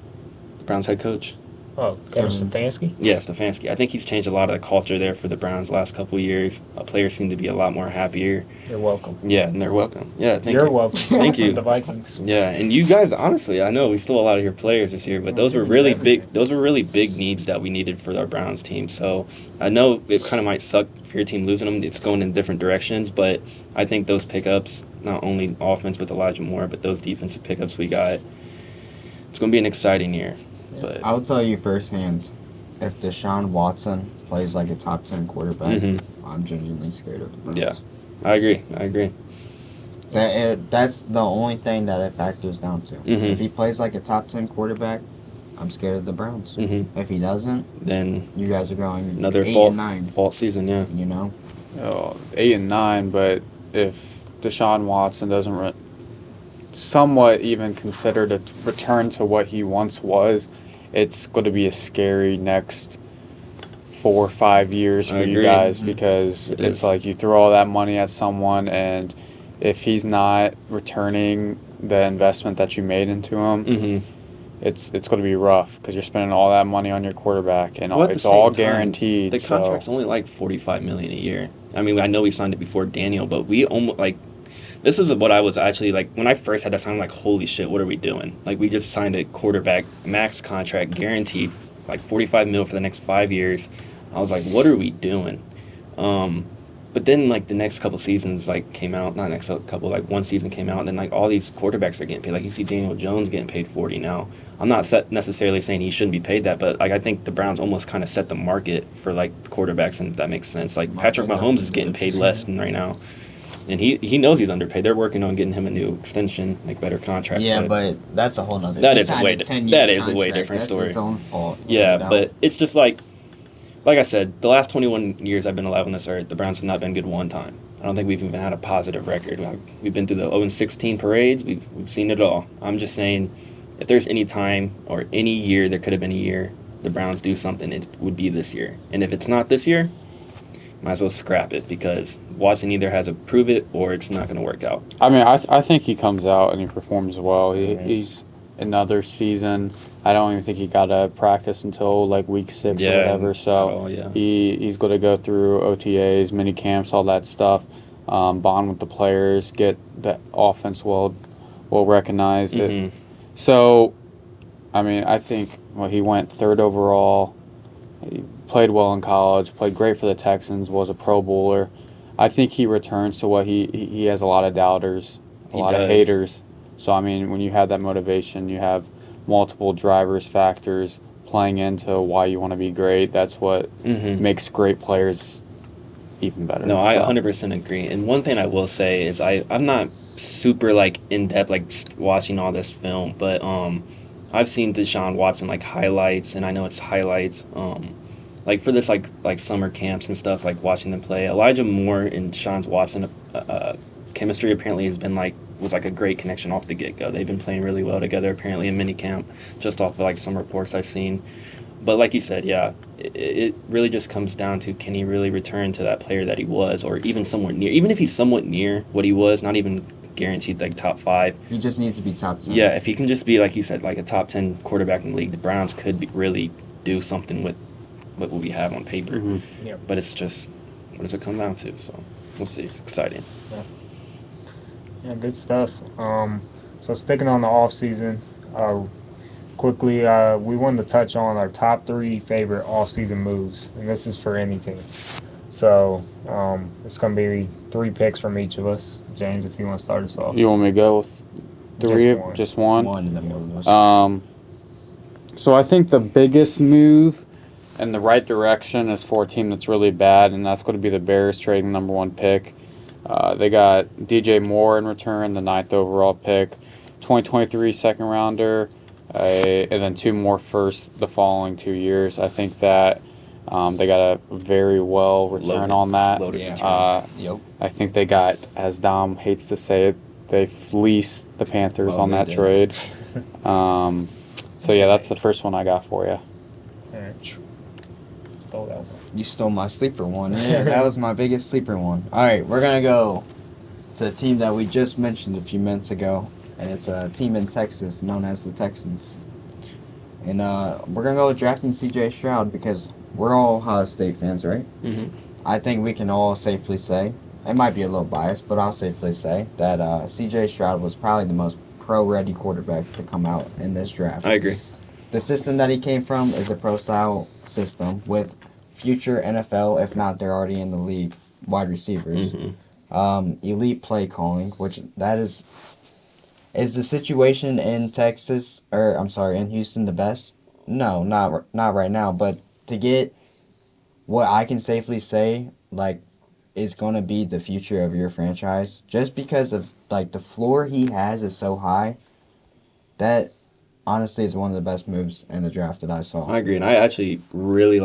The Browns head coach. Oh, Kevin Stefanski? Yeah, Stefanski. I think he's changed a lot of the culture there for the Browns last couple of years. Players seem to be a lot more happier. You're welcome. Yeah, and they're welcome. Yeah, thank You're you. welcome. Thank you. The Vikings. Yeah, and you guys, honestly, I know we stole a lot of your players this year, but those were really big. Those were really big needs that we needed for our Browns team. So I know it kind of might suck for your team losing them. It's going in different directions, but I think those pickups, not only offense with Elijah Moore, but those defensive pickups we got, it's going to be an exciting year. But I'll tell you firsthand, if Deshaun Watson plays like a top 10 quarterback, I'm genuinely scared of the Browns. Yeah. I agree. That's the only thing that it factors down to. If he plays like a top 10 quarterback, I'm scared of the Browns. If he doesn't, then you guys are going another 8-9. fault season, yeah. You know? 8-9, but if Deshaun Watson doesn't somewhat even consider to return to what he once was, it's going to be a scary next 4 or 5 years for you guys because it's like you throw all that money at someone, and if he's not returning the investment that you made into him, it's going to be rough because you're spending all that money on your quarterback, and it's all guaranteed. The contract's only like $45 million a year. I mean, I know we signed it before Daniel, but we almost like. This is what I was actually like when I first had that sign. I'm like, holy shit, what are we doing? Like, we just signed a quarterback max contract, guaranteed, like $45 million for the next 5 years. I was like, what are we doing? But then like the next couple seasons like came out, not next couple, like one season came out, and then like all these quarterbacks are getting paid. Like you see Daniel Jones getting paid 40 now. I'm not necessarily saying he shouldn't be paid that, but like I think the Browns almost kind of set the market for like quarterbacks, and if that makes sense. Like Patrick Mahomes is getting paid less than right now. And he knows he's underpaid. They're working on getting him a new extension, like better contract. Yeah, but that's a whole nother. That is a way different story. That's his own fault. Yeah, but it's just like I said, the last 21 years I've been alive on this earth, the Browns have not been good one time. I don't think we've even had a positive record. We've been through the 0-16 parades. We've seen it all. I'm just saying, if there's any time or any year, there could have been a year the Browns do something, it would be this year. And if it's not this year, might as well scrap it because Watson either has to prove it or it's not going to work out. I mean, I think he comes out and he performs well. He's another season. I don't even think he got to practice until like week 6 or whatever. So he's going to go through OTAs, mini camps, all that stuff, bond with the players, get the offense well recognized. So, I mean, I think he went 3rd overall. He played well in college, played great for the Texans, was a Pro Bowler. I think he returns to what he has a lot of doubters, a lot of haters. So, I mean, when you have that motivation, you have multiple drivers, factors playing into why you want to be great. That's what makes great players even better. No, I 100% agree. And one thing I will say is I'm not super, like, in-depth, like, watching all this film, but I've seen Deshaun Watson like highlights, and I know it's highlights. Like for this like summer camps and stuff, like watching them play. Elijah Moore and Deshaun Watson chemistry apparently was a great connection off the get go. They've been playing really well together apparently in minicamp, just off of like some reports I've seen. But like you said, yeah, it really just comes down to can he really return to that player that he was, or even somewhere near. Even if he's somewhat near what he was, not even guaranteed like top 5. He just needs to be top 10. Yeah, if he can just be, like you said, like a top 10 quarterback in the league, the Browns could really do something with what we have on paper. But it's just, what does it come down to? So we'll see. It's exciting. Yeah, good stuff. So sticking on the offseason, quickly, we wanted to touch on our top 3 favorite offseason moves, and this is for any team. So it's going to be 3 picks from each of us. James, if you want to start us off. You want me to go with 3? Just one? So I think the biggest move in the right direction is for a team that's really bad, and that's going to be the Bears trading number 1 pick. They got DJ Moore in return, the 9th overall pick, 2023 second rounder, and then 2 more first the following 2 years. I think that They got a very well return Loaded. on that. Loaded Yeah. return. Yep. I think they got, as Dom hates to say it, they fleeced the Panthers Oh, on they that did. trade. So yeah, that's the first one I got for you. Alright. Stole that one. You stole my sleeper one. Yeah, that was my biggest sleeper one. All right, we're gonna go to a team that we just mentioned a few minutes ago, and it's a team in Texas known as the Texans. And we're gonna go with drafting C.J. Stroud because we're all Ohio State fans, right? Mm-hmm. I think we can all safely say, it might be a little biased, but I'll safely say that C.J. Stroud was probably the most pro-ready quarterback to come out in this draft. I agree. The system that he came from is a pro-style system with future NFL, if not they're already in the league, wide receivers. Mm-hmm. Elite play calling, which that is the situation in Texas, or I'm sorry, in Houston the best? No, not right now, but to get what I can safely say, like, is going to be the future of your franchise, just because of, like, the floor he has is so high, that honestly is one of the best moves in the draft that I saw. I agree, and I actually really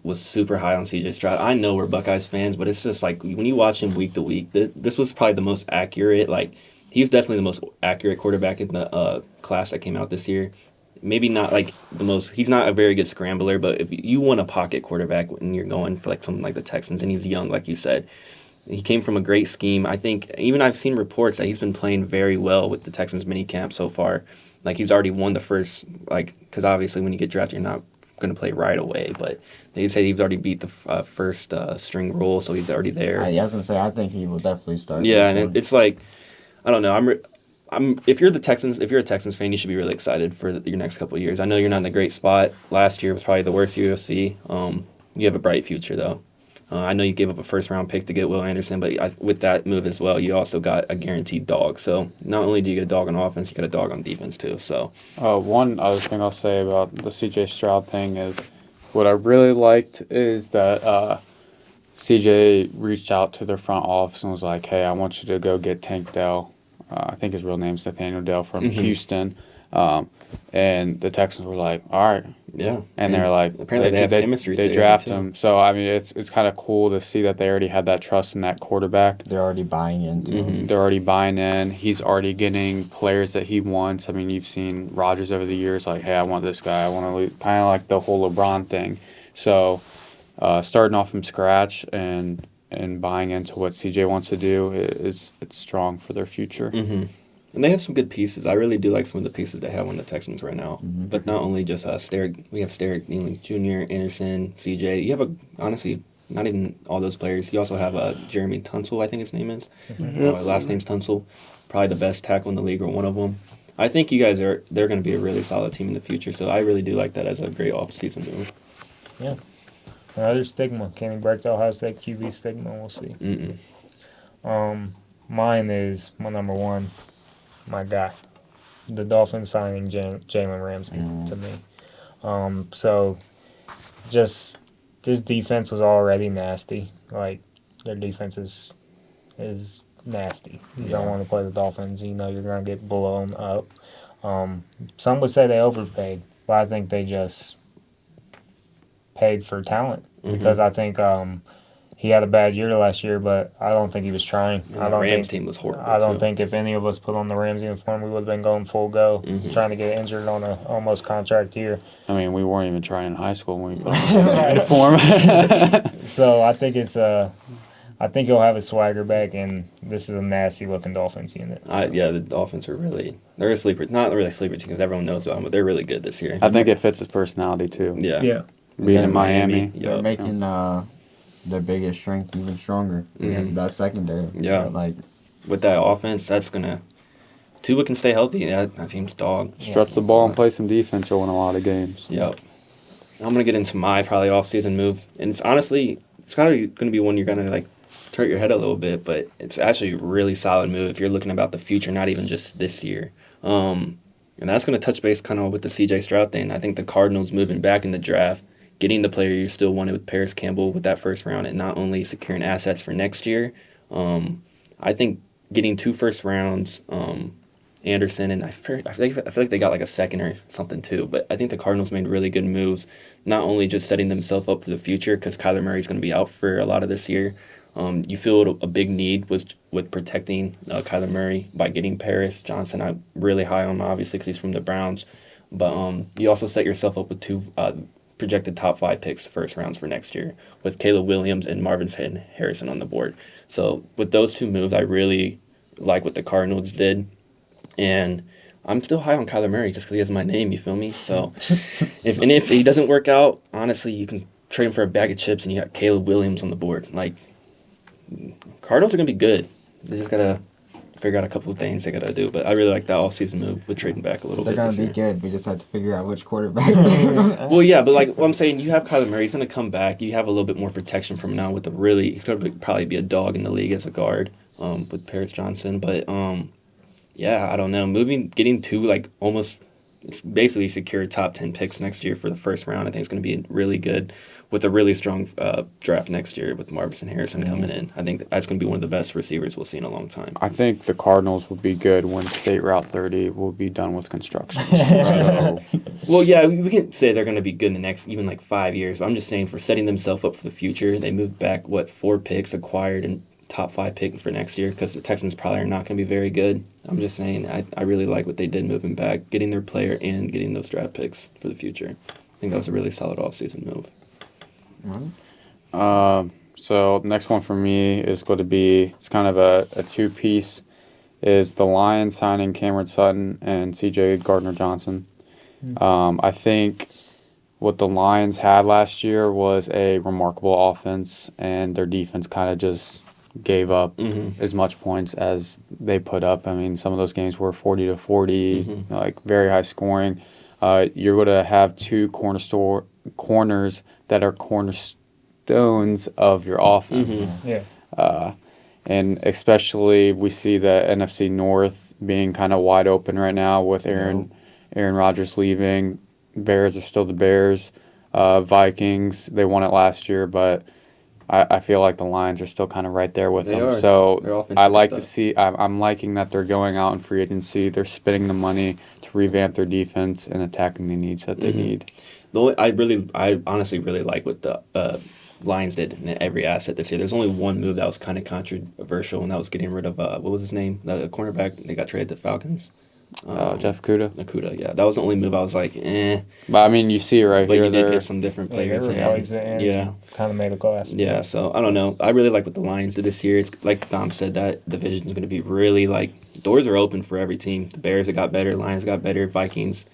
was super high on CJ Stroud. I know we're Buckeyes fans, but it's just like when you watch him week to week, this was probably the most accurate. Like he's definitely the most accurate quarterback in the class that came out this year. Maybe not like the most. He's not a very good scrambler, but if you want a pocket quarterback when you're going for like something like the Texans, and he's young, like you said, he came from a great scheme. I think even I've seen reports that he's been playing very well with the Texans mini camp so far. Like he's already won the first, like, because obviously when you get drafted, you're not going to play right away. But they said he's already beat the first string role, so he's already there. I was gonna say I think he will definitely start. Yeah, and it's like, I don't know. If you're a Texans fan, you should be really excited for your next couple of years. I know you're not in a great spot. Last year was probably the worst year you'll see. You have a bright future though. I know you gave up a first-round pick to get Will Anderson, but with that move as well, you also got a guaranteed dog. So not only do you get a dog on offense, you get a dog on defense too. So One other thing I'll say about the C.J. Stroud thing is what I really liked is that C.J. reached out to their front office and was like, hey, I want you to go get Tank Dell. I think his real name's Nathaniel Dell from Houston. And the Texans were like, all right. yeah, And they're like, apparently they have chemistry. They together, draft too. him. So, I mean, it's kind of cool to see that they already had that trust in that quarterback. they're already buying into him. They're already buying in. He's already getting players that he wants. I mean, you've seen Rodgers over the years, like, hey, I want this guy. I want to kind of like the whole LeBron thing. So, starting off from scratch and buying into what CJ wants to do it's strong for their future. Mm-hmm. And they have some good pieces. I really do like some of the pieces they have on the Texans right now. Mm-hmm. But not only just we have Sterrick Nealing Jr., Anderson, CJ. You have honestly, not even all those players. You also have Jeremy Tunsil, I think his name is. Last name's Tunsil. Probably the best tackle in the league or one of them. I think you guys they're going to be a really solid team in the future. So I really do like that as a great offseason move. Yeah. Another stigma. Can he break the Ohio State QB stigma? We'll see. Mine is my number one. My guy, the Dolphins signing Jalen Ramsey to me. So just this defense was already nasty. Like their defense is nasty. You don't want to play the Dolphins. You know you're gonna get blown up. Some would say they overpaid, but I think they just paid for talent because I think he had a bad year last year, but I don't think he was trying. And the Rams team was horrible. I don't think if any of us put on the Rams uniform, we would have been going full go, trying to get injured on a almost contract year. I mean, we weren't even trying in high school when we put on the uniform. So I think I think he'll have his swagger back, and this is a nasty looking Dolphins unit. So. The Dolphins they're a sleeper, not really a sleeper team because everyone knows about them, but they're really good this year. I think it fits his personality too. Yeah. Being in Miami. They're making their biggest strength even stronger. That secondary. Yeah. Like With that offense, that's gonna. Tua can stay healthy. That team's dog. Stretch the ball and play some defense. You'll win a lot of games. Yep. I'm gonna get into my probably off-season move, and it's honestly probably gonna be one you're gonna like hurt your head a little bit, but it's actually a really solid move if you're looking about the future, not even just this year. And that's gonna touch base kind of with the C.J. Stroud thing. I think the Cardinals moving back in the draft, getting the player you still wanted with Paris Campbell with that first round, and not only securing assets for next year. I think getting 2 first rounds Anderson, and I feel like they got like a second or something too. But I think the Cardinals made really good moves, not only just setting themselves up for the future because Kyler Murray's going to be out for a lot of this year. You feel a big need with protecting Kyler Murray by getting Paris Johnson. I'm really high on him, obviously, because he's from the Browns. But you also set yourself up with two projected top 5 picks, first rounds for next year, with Caleb Williams and Marvin Harrison on the board. So with those two moves, I really like what the Cardinals did. And I'm still high on Kyler Murray just because he has my name, you feel me? So if he doesn't work out, honestly, you can trade him for a bag of chips and you got Caleb Williams on the board. Like, Cardinals are going to be good. They just got to figure out a couple of things they got to do. But I really like that offseason move with trading back a little They're bit gonna this be year. good. We just have to figure out which quarterback. Well, yeah, but like what I'm saying, you have Kyler Murray. He's going to come back. You have a little bit more protection from now with he's going to probably be a dog in the league as a guard with Paris Johnson. But, yeah, I don't know. Getting two, like, almost, it's basically secured top 10 picks next year for the first round. I think it's going to be really good with a really strong draft next year with Marvin Harrison coming in. I think that's going to be one of the best receivers we'll see in a long time. I think the Cardinals will be good when State Route 30 will be done with construction. So, Well, yeah, we can say they're going to be good in the next even like 5 years, but I'm just saying for setting themselves up for the future, they moved back, 4 picks acquired and top 5 pick for next year because the Texans probably are not going to be very good. I'm just saying I really like what they did moving back, getting their player and getting those draft picks for the future. I think that was a really solid offseason move. so next one for me is going to be, it's kind of a two-piece, is the Lions signing Cameron Sutton and C.J. Gardner-Johnson. I think what the Lions had last year was a remarkable offense, and their defense kind of just gave up as much points as they put up. I mean, some of those games were 40-40, like very high scoring. You're going to have 2 corners that are cornerstones of your offense. Yeah. And especially we see the NFC North being kind of wide open right now with Aaron Rodgers leaving. Bears are still the Bears. Vikings, they won it last year, but I feel like the Lions are still kind of right there with They them. are. So Their offense I is like to stuff. see. I'm liking that they're going out in free agency. They're spending the money to revamp their defense and attacking the needs that they need. I honestly really like what the Lions did in every asset this year. There's only one move that was kind of controversial, and that was getting rid of what was his name, the cornerback they got traded to Falcons. Jeff Okudah. Okudah, yeah, that was the only move I was like, eh. But I mean, you see it right But here. you did They're get some different players in. Yeah. Kind of made a glass. Yeah, so I don't know. I really like what the Lions did this year. It's like Dom said, that division is going to be really like doors are open for every team. The Bears got better, Lions got better, Vikings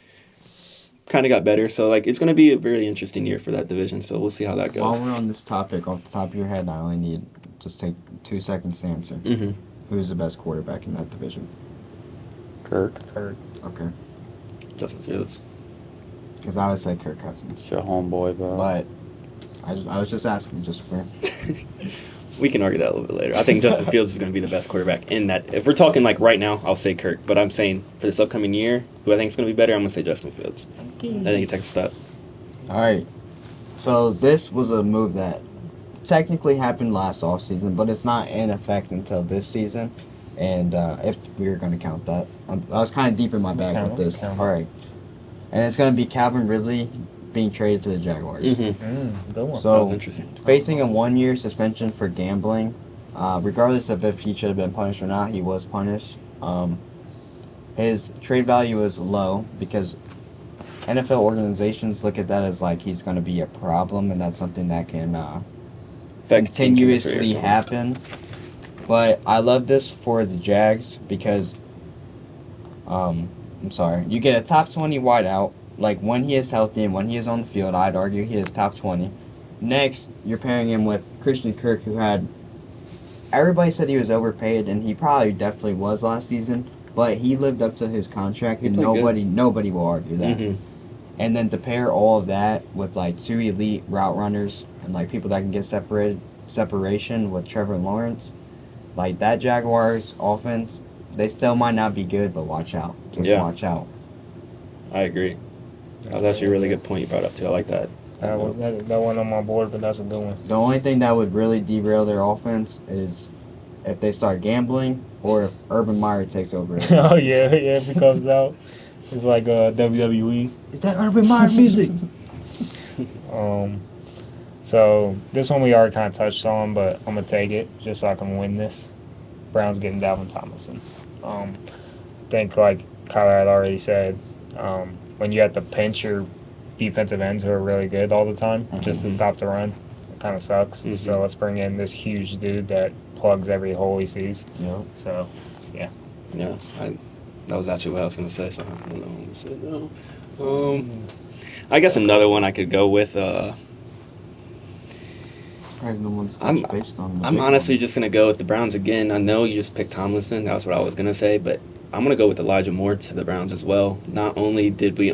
kind of got better. So like it's going to be a really interesting year for that division. So we'll see how that goes. While we're on this topic, off the top of your head, I only need just take 2 seconds to answer. Who's the best quarterback in that division? Kirk. Okay. Justin Fields. Because I would say Kirk Cousins. It's your homeboy, bro. But I was just asking, just for. We can argue that a little bit later. I think Justin Fields is going to be the best quarterback in that. If we're talking like right now, I'll say Kirk. But I'm saying for this upcoming year, who I think is going to be better, I'm going to say Justin Fields. I think he takes a step. All right. So this was a move that technically happened last offseason, but it's not in effect until this season. And if we were going to count that, I was kind of deep in my bag with this. All right. And it's going to be Calvin Ridley being traded to the Jaguars. Good one. That was So interesting. facing a 1-year suspension for gambling, regardless of if he should have been punished or not, he was punished. His trade value is low because NFL organizations look at that as like he's going to be a problem, and that's something that can continuously happen. But I love this for the Jags because, I'm sorry, you get a top 20 wideout. Like when he is healthy and when he is on the field, I'd argue he is top 20. Next, you're pairing him with Christian Kirk, who had, everybody said he was overpaid, and he probably definitely was last season. But he lived up to his contract, and nobody will argue that. And then to pair all of that with like 2 elite route runners and like people that can get separation with Trevor Lawrence, like that Jaguars offense, they still might not be good, but watch out. Just watch out. I agree. That was actually a really good point you brought up too. I like that. That one on my board, but that's a good one. The only thing that would really derail their offense is if they start gambling or if Urban Meyer takes over. Oh yeah, if it comes out, it's like WWE. Is that Urban Meyer music? So this one we already kind of touched on, but I'm gonna take it just so I can win this. Browns getting Dalvin Tomlinson. I think like Kyler had already said, when you have to pinch your defensive ends who are really good all the time just to stop the run, it kind of sucks. So let's bring in this huge dude that plugs every hole he sees. Yep. So Yeah, that was actually what I was going to say, so I don't know what to say now. I guess another one I could go with. Surprised no one's touched based on the I'm big honestly one. just going to go with the Browns again. I know you just picked Tomlinson. That's what I was going to say, but I'm going to go with Elijah Moore to the Browns as well. Not only did we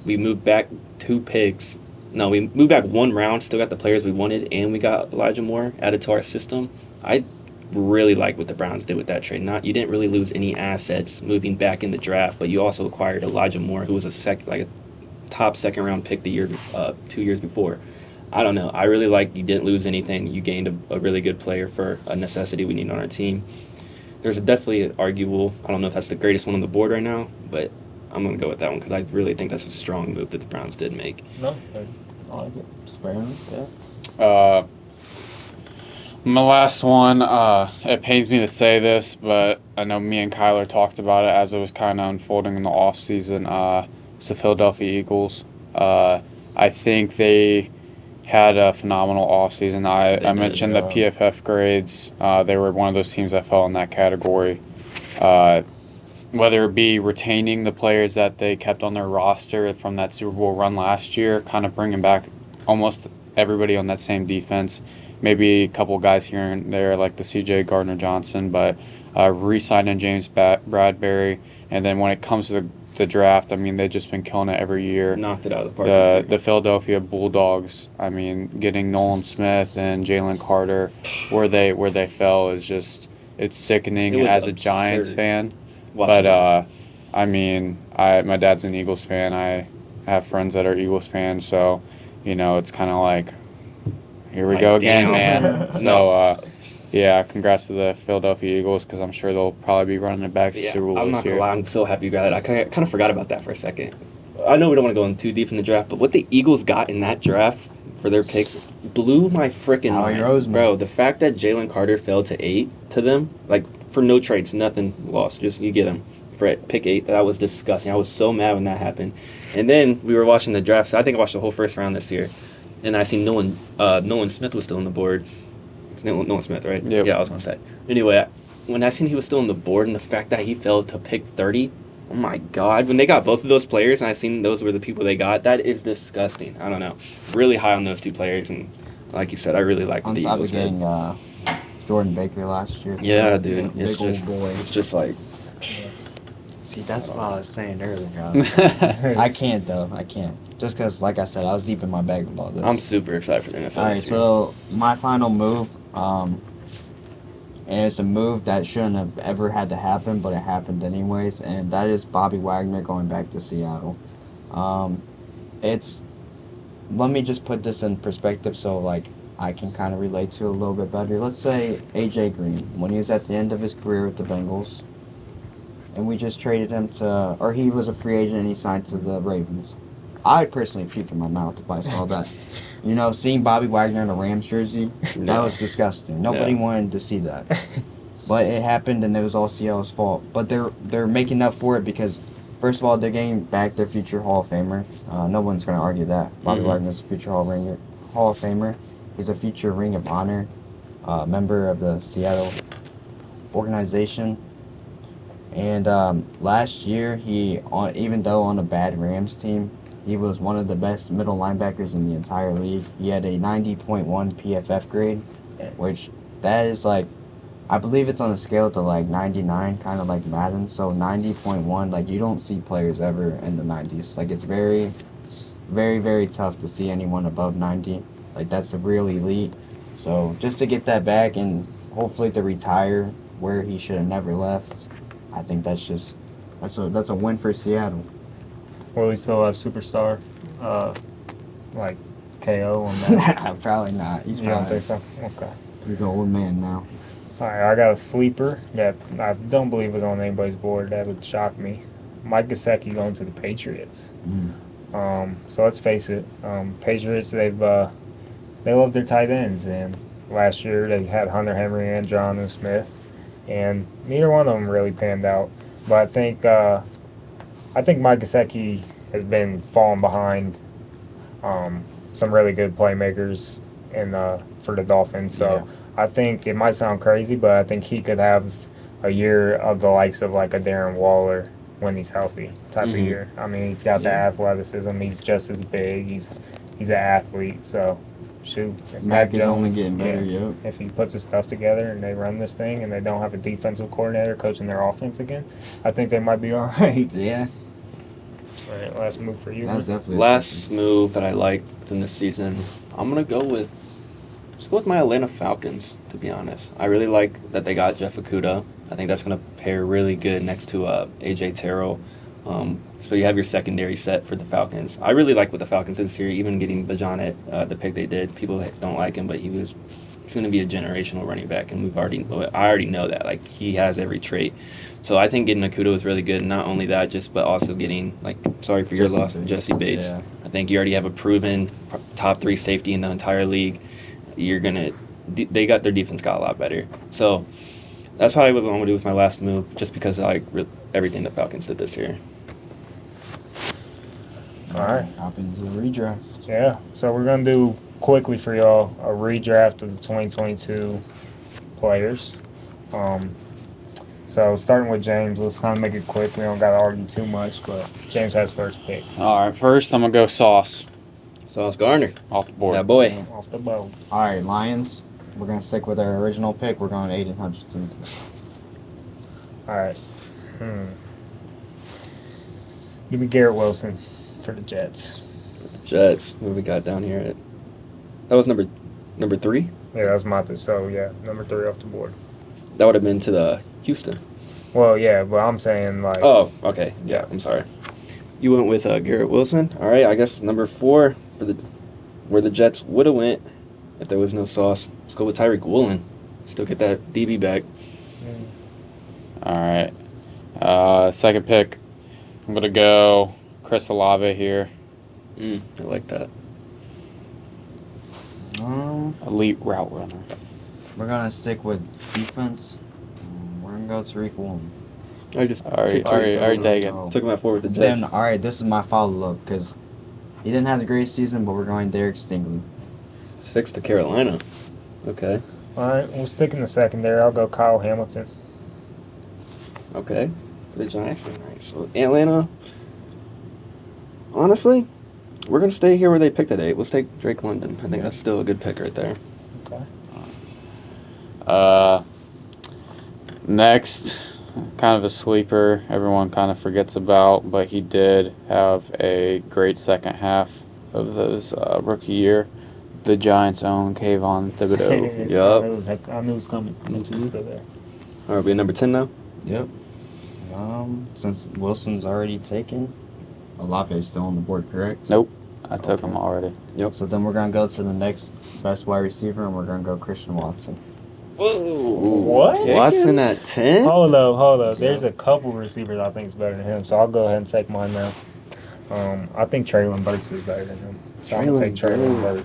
moved back 2 picks. No, we moved back 1 round, still got the players we wanted, and we got Elijah Moore added to our system. I really like what the Browns did with that trade. You didn't really lose any assets moving back in the draft, but you also acquired Elijah Moore, who was a top second round pick 2 years before. I don't know. I really like you didn't lose anything. You gained a really good player for a necessity we need on our team. There's definitely an arguable. I don't know if that's the greatest one on the board right now, but I'm going to go with that one because I really think that's a strong move that the Browns did make. no, I like it. It's fair enough, yeah. My last one, it pains me to say this, but I know me and Kyler talked about it as it was kind of unfolding in the offseason. It's the Philadelphia Eagles. I think they had a phenomenal offseason. I mentioned the PFF grades. They were one of those teams that fell in that category. Whether it be retaining the players that they kept on their roster from that Super Bowl run last year, kind of bringing back almost everybody on that same defense. Maybe a couple guys here and there like the C.J. Gardner-Johnson, but re-signing James Bradbury. And then when it comes to the draft, I mean, they've just been killing it every year. Knocked it out of the park this year. The Philadelphia Bulldogs, I mean, getting Nolan Smith and Jalen Carter where they fell is just, it's sickening as a Giants fan. But, I mean, my dad's an Eagles fan. I have friends that are Eagles fans, so, you know, it's kind of like, here we go again, man. So, yeah, congrats to the Philadelphia Eagles because I'm sure they'll probably be running it back to Super Bowl I'm this not year. gonna lie, I'm so happy you got it. I kind of forgot about that for a second. I know we don't want to go in too deep in the draft, but what the Eagles got in that draft for their picks blew my freaking mind. Bro, the fact that Jalen Carter fell to 8 to them, like for no trades, nothing lost, just you get him for pick 8. That was disgusting. I was so mad when that happened. And then we were watching the draft. So I think I watched the whole first round this year. And I seen Nolan Smith was still on the board. It's Nolan Smith, right? Yep. Yeah, I was going to say. Anyway, when I seen he was still on the board and the fact that he fell to pick 30, oh my God. When they got both of those players and I seen those were the people they got, that is disgusting. I don't know. Really high on those 2 players. And like you said, I really like what the Eagles did. Getting Jordan Baker last year. Yeah, dude. It's just like... See, that's what I was saying earlier. I can't, though. I can't. Just because, like I said, I was deep in my bag with all this. I'm super excited for the NFL. All right, so my final move, and it's a move that shouldn't have ever had to happen, but it happened anyways, and that is Bobby Wagner going back to Seattle. Let me just put this in perspective so, like, I can kind of relate to it a little bit better. Let's say A.J. Green, when he was at the end of his career with the Bengals, and we just traded him or he was a free agent and he signed to the Ravens. I'd personally puke in my mouth if I saw that. You know, seeing Bobby Wagner in a Rams jersey, that was disgusting. Nobody wanted to see that. But it happened, and it was all Seattle's fault. But they're making up for it because, first of all, they're getting back their future Hall of Famer. No one's going to argue that. Bobby Wagner's a future Hall of Famer. He's a future Ring of Honor member of the Seattle organization. And last year, even though on a bad Rams team, he was one of the best middle linebackers in the entire league. He had a 90.1 PFF grade, which that is like, I believe it's on a scale to like 99, kind of like Madden. So 90.1, like you don't see players ever in the 90s. Like it's very, very, very tough to see anyone above 90. Like that's a real elite. So just to get that back and hopefully to retire where he should have never left, I think that's a win for Seattle. Will we still have superstar, like KO on that? Probably not. You don't think so? Okay. He's an old man now. All right, I got a sleeper that I don't believe was on anybody's board. That would shock me. Mike Gesicki going to the Patriots. So let's face it, Patriots they love their tight ends, and last year they had Hunter Henry and Jonathan Smith, and neither one of them really panned out. But I think Mike Gesicki has been falling behind some really good playmakers for the Dolphins. So I think it might sound crazy, but I think he could have a year of the likes of like a Darren Waller when he's healthy type of year. I mean, he's got the athleticism. He's just as big. He's an athlete. So shoot, if Mac is only getting better. Yep. if he puts his stuff together and they run this thing and they don't have a defensive coordinator coaching their offense again, I think they might be all right. Yeah. All right, last move for you. That was definitely Last move that I liked in this season, I'm gonna go with my Atlanta Falcons. To be honest, I really like that they got Jeff Okudah. I think that's gonna pair really good next to AJ Terrell. So you have your secondary set for the Falcons. I really like what the Falcons did this year, even getting Bajan at the pick they did. People don't like him, but he's going to be a generational running back, and I already know that. Like, he has every trait. So I think getting Okudah was really good. Not only that, but also getting, sorry for your loss, Jesse Bates. Yeah. I think you already have a proven top 3 safety in the entire league. They got their defense got a lot better. So that's probably what I'm going to do with my last move, just because I like everything the Falcons did this year. All right. Hop into the redraft. Yeah, so we're going to do quickly for y'all a redraft of the 2022 players. So starting with James, let's kind of make it quick. We don't got to argue too much, but James has first pick. All right, first I'm going to go Sauce Sauce Gardner. off the board. That boy. Off the boat. All right, Lions. We're going to stick with our original pick. We're going Aiden Hutchinson. All right. Give me Garrett Wilson for the Jets. Jets. What we got down here? That was number 3? Yeah, that was my so yeah, number 3 off the board. That would have been to the Houston. Well, yeah, but I'm saying like. Oh, okay. Yeah, I'm sorry. You went with Garrett Wilson. All right, I guess number 4 for where the Jets would have went if there was no Sauce. Let's go with Tyreek Woolen. Still get that DB back. All right. Second pick, I'm going to go Chris Olave here. I like that. Elite route runner. We're going to stick with defense. We're going to go Tariq Woolen. I just Already taken. took him at 4 with the Jets. Then, all right, this is my follow-up because he didn't have a great season, but we're going Derek Stingley. 6 to Carolina. Okay. All right, we'll stick in the secondary. I'll go Kyle Hamilton. Okay. The Giants. All right. So Atlanta. Honestly, we're gonna stay here where they picked at 8. Let's take Drake London. I think that's still a good pick right there. Okay. Next, kind of a sleeper. Everyone kind of forgets about, but he did have a great second half of his rookie year. The Giants' own Kayvon Thibodeau. Yup. I knew it was coming. I knew he was still there. All right, we're number 10 now. Yep. Since Wilson's already taken, Olave is still on the board, correct? Nope, I took him already. Yep. So then we're going to go to the next best wide receiver, and we're going to go Christian Watson. Whoa. What? Watson at 10? Hold up. There's a couple receivers I think is better than him, so I'll go ahead and take mine now. I think Traylon Burks is better than him. So I'm going to take Traylon Burks.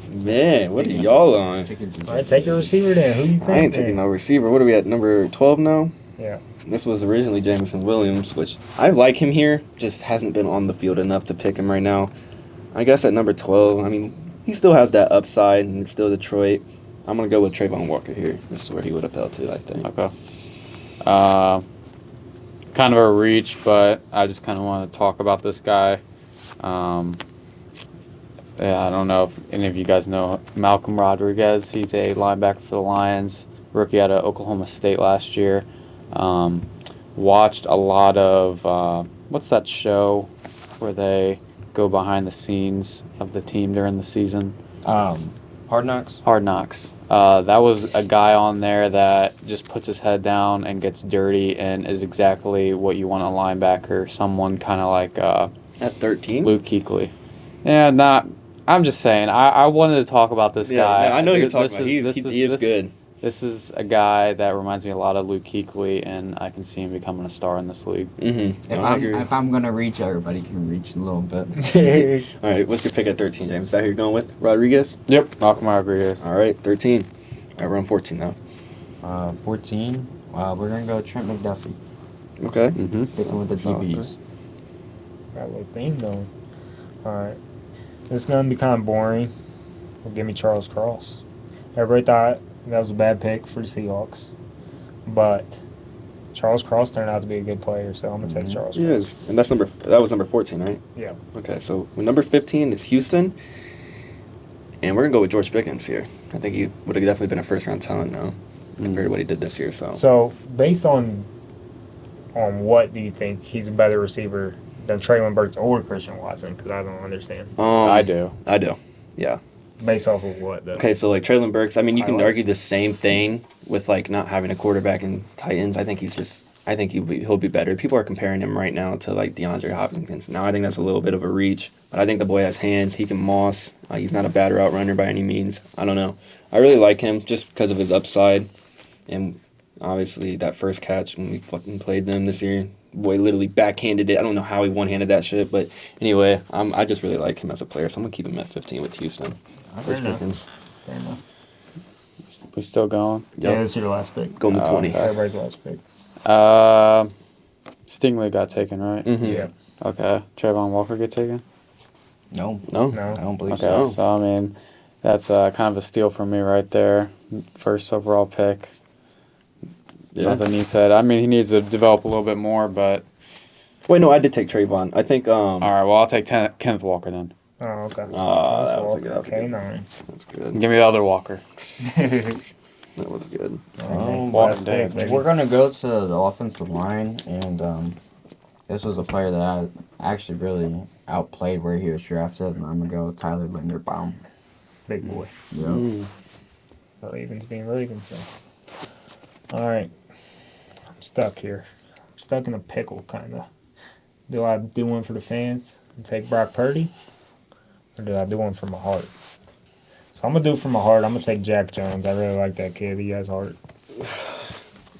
Man, what are y'all on? All right, take your receiver then. Who you think? I ain't taking no receiver. What are we at, number 12 now? Yeah. This was originally Jameson Williams, which I like him here, just hasn't been on the field enough to pick him right now. I guess at number 12, I mean, he still has that upside, and it's still Detroit. I'm going to go with Trayvon Walker here. This is where he would have fell to, I think. Okay. Kind of a reach, but I just kind of want to talk about this guy. Yeah, I don't know if any of you guys know Malcolm Rodriguez. He's a linebacker for the Lions, rookie out of Oklahoma State last year. Watched a lot of, what's that show where they go behind the scenes of the team during the season? Hard Knocks? Hard Knocks. That was a guy on there that just puts his head down and gets dirty and is exactly what you want a linebacker, someone kind of like At 13? Luke Kuechly. Yeah, not I'm just saying. I wanted to talk about this guy. no, I know you're talking This about. is- He is good. This is a guy that reminds me a lot of Luke Kuechly, and I can see him becoming a star in this league. Mm-hmm. If I'm gonna reach, everybody can reach a little bit. All right, what's your pick at 13, James? Is that who you're going with? Rodriguez? Yep, Malcolm Rodriguez. All right, 13. All right, we're on 14 now. 14. We're gonna go Trent McDuffie. Okay. Mm-hmm. Sticking with the Solid DBs. Got a little thing going. All right. This is going to be kind of boring. Well, give me Charles Cross. Everybody thought that was a bad pick for the Seahawks. But Charles Cross turned out to be a good player, so I'm going to take Charles He Cross. is. And that was number 14, right? Yeah. Okay, so number 15 is Houston. And we're going to go with George Pickens here. I think he would have definitely been a first-round talent now compared to what he did this year. So, based on what do you think he's a better receiver than Traylon Burks or Christian Watson? Because I don't understand. I do. Yeah. Based off of what, though? Okay, so like Traylon Burks, I mean, you can Highlights. argue the same thing with like not having a quarterback in Titans. I think he'll be better. People are comparing him right now to like DeAndre Hopkins. Now I think that's a little bit of a reach, but I think the boy has hands. He can moss. He's not a bad route runner by any means. I don't know. I really like him just because of his upside, and obviously that first catch when we fucking played them this year. Boy literally backhanded it. I don't know how he one-handed that shit, but anyway, I just really like him as a player, so I'm gonna keep him at 15 with Houston. George Pickens. Fair enough. We still going? Yeah, Yep. this is your last pick. Going to 20. okay. Everybody's last pick. Stingley got taken, right? Mm-hmm. Yeah. Okay. Trayvon Walker get taken? No, No? No. I don't believe Okay, Oh. so I mean, that's kind of a steal for me right there. First overall pick. Yeah. Nothing he said. I mean, he needs to develop a little bit more, but Wait, no, I did take Trayvon. I think, all right. Well, I'll take Kenneth Walker then. Oh, okay. that was a good- that was a good- K9. that's good. Give me the other Walker. That was good. Walking Dead, baby. We're gonna go to the offensive line, and this was a player that I actually really outplayed where he was drafted, and I'm gonna go with Tyler Linderbaum. Big boy. Yep. The Ravens being Ravens, so. All right. I'm stuck here. I'm stuck in a pickle, kind of. Do I do one for the fans and take Brock Purdy? Or do I do one for my heart? So I'm going to do it for my heart. I'm going to take Jack Jones. I really like that kid. He has heart.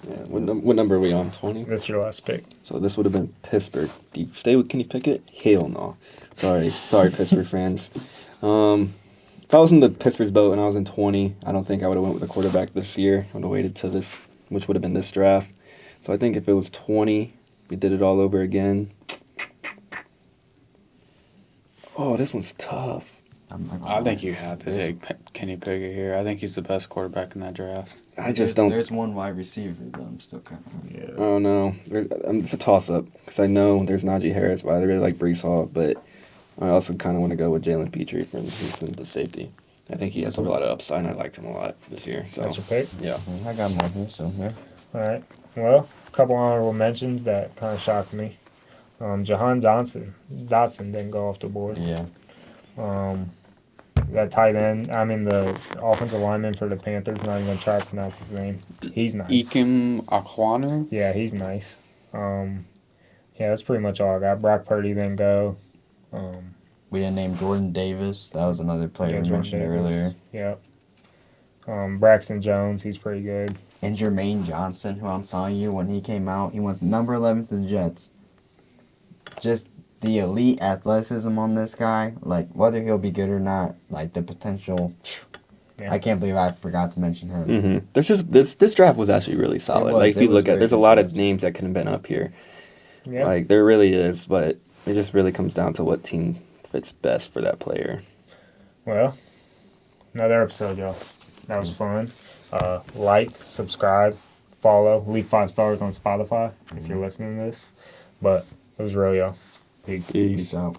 Yeah, what number are we on? 20? That's your last pick. So this would have been Pittsburgh. Do you stay with Kenny Pickett? Hell no. Sorry, Pittsburgh fans. If I was in the Pittsburgh's boat and I was in 20, I don't think I would have went with a quarterback this year. I would have waited to this, which would have been this draft. So I think if it was 20, we did it all over again. Oh, this one's tough. I think you have to take Kenny Pickett here. I think he's the best quarterback in that draft. I just don't. There's one wide receiver that I'm still kind of. Yeah. Oh no, it's a toss-up because I know there's Najee Harris, but I really like Brees Hall. But I also kind of want to go with Jalen Petrie from Houston, the safety. I think he has a lot of upside, and I liked him a lot this year. So That's your pick? yeah, I got more here, so yeah. All right. Well, a couple honorable mentions that kind of shocked me. Jahan Dotson didn't go off the board. Yeah. That tight end, the offensive lineman for the Panthers, not even going to try to pronounce his name. He's nice. Ikem Aquanu? Yeah, he's nice. Yeah, that's pretty much all I got. Brock Purdy didn't go. We didn't name Jordan Davis. That was another player Yeah, we Jordan mentioned Davis. earlier. Yep. Braxton Jones, he's pretty good. And Jermaine Johnson, who I'm telling you, when he came out, he went number 11 to the Jets. Just the elite athleticism on this guy, like whether he'll be good or not, like the potential. Yeah. I can't believe I forgot to mention him. mm-hmm. There's just this draft was actually really solid. was. Like if It you was look at, very there's a good lot of draft. names that could have been up here. Yeah. Like there really is, but it just really comes down to what team fits best for that player. Well, another episode, y'all. That was fun. Like, subscribe, follow, leave 5 stars on Spotify if you're listening to this. But it was real, y'all. Peace. Peace. Peace out.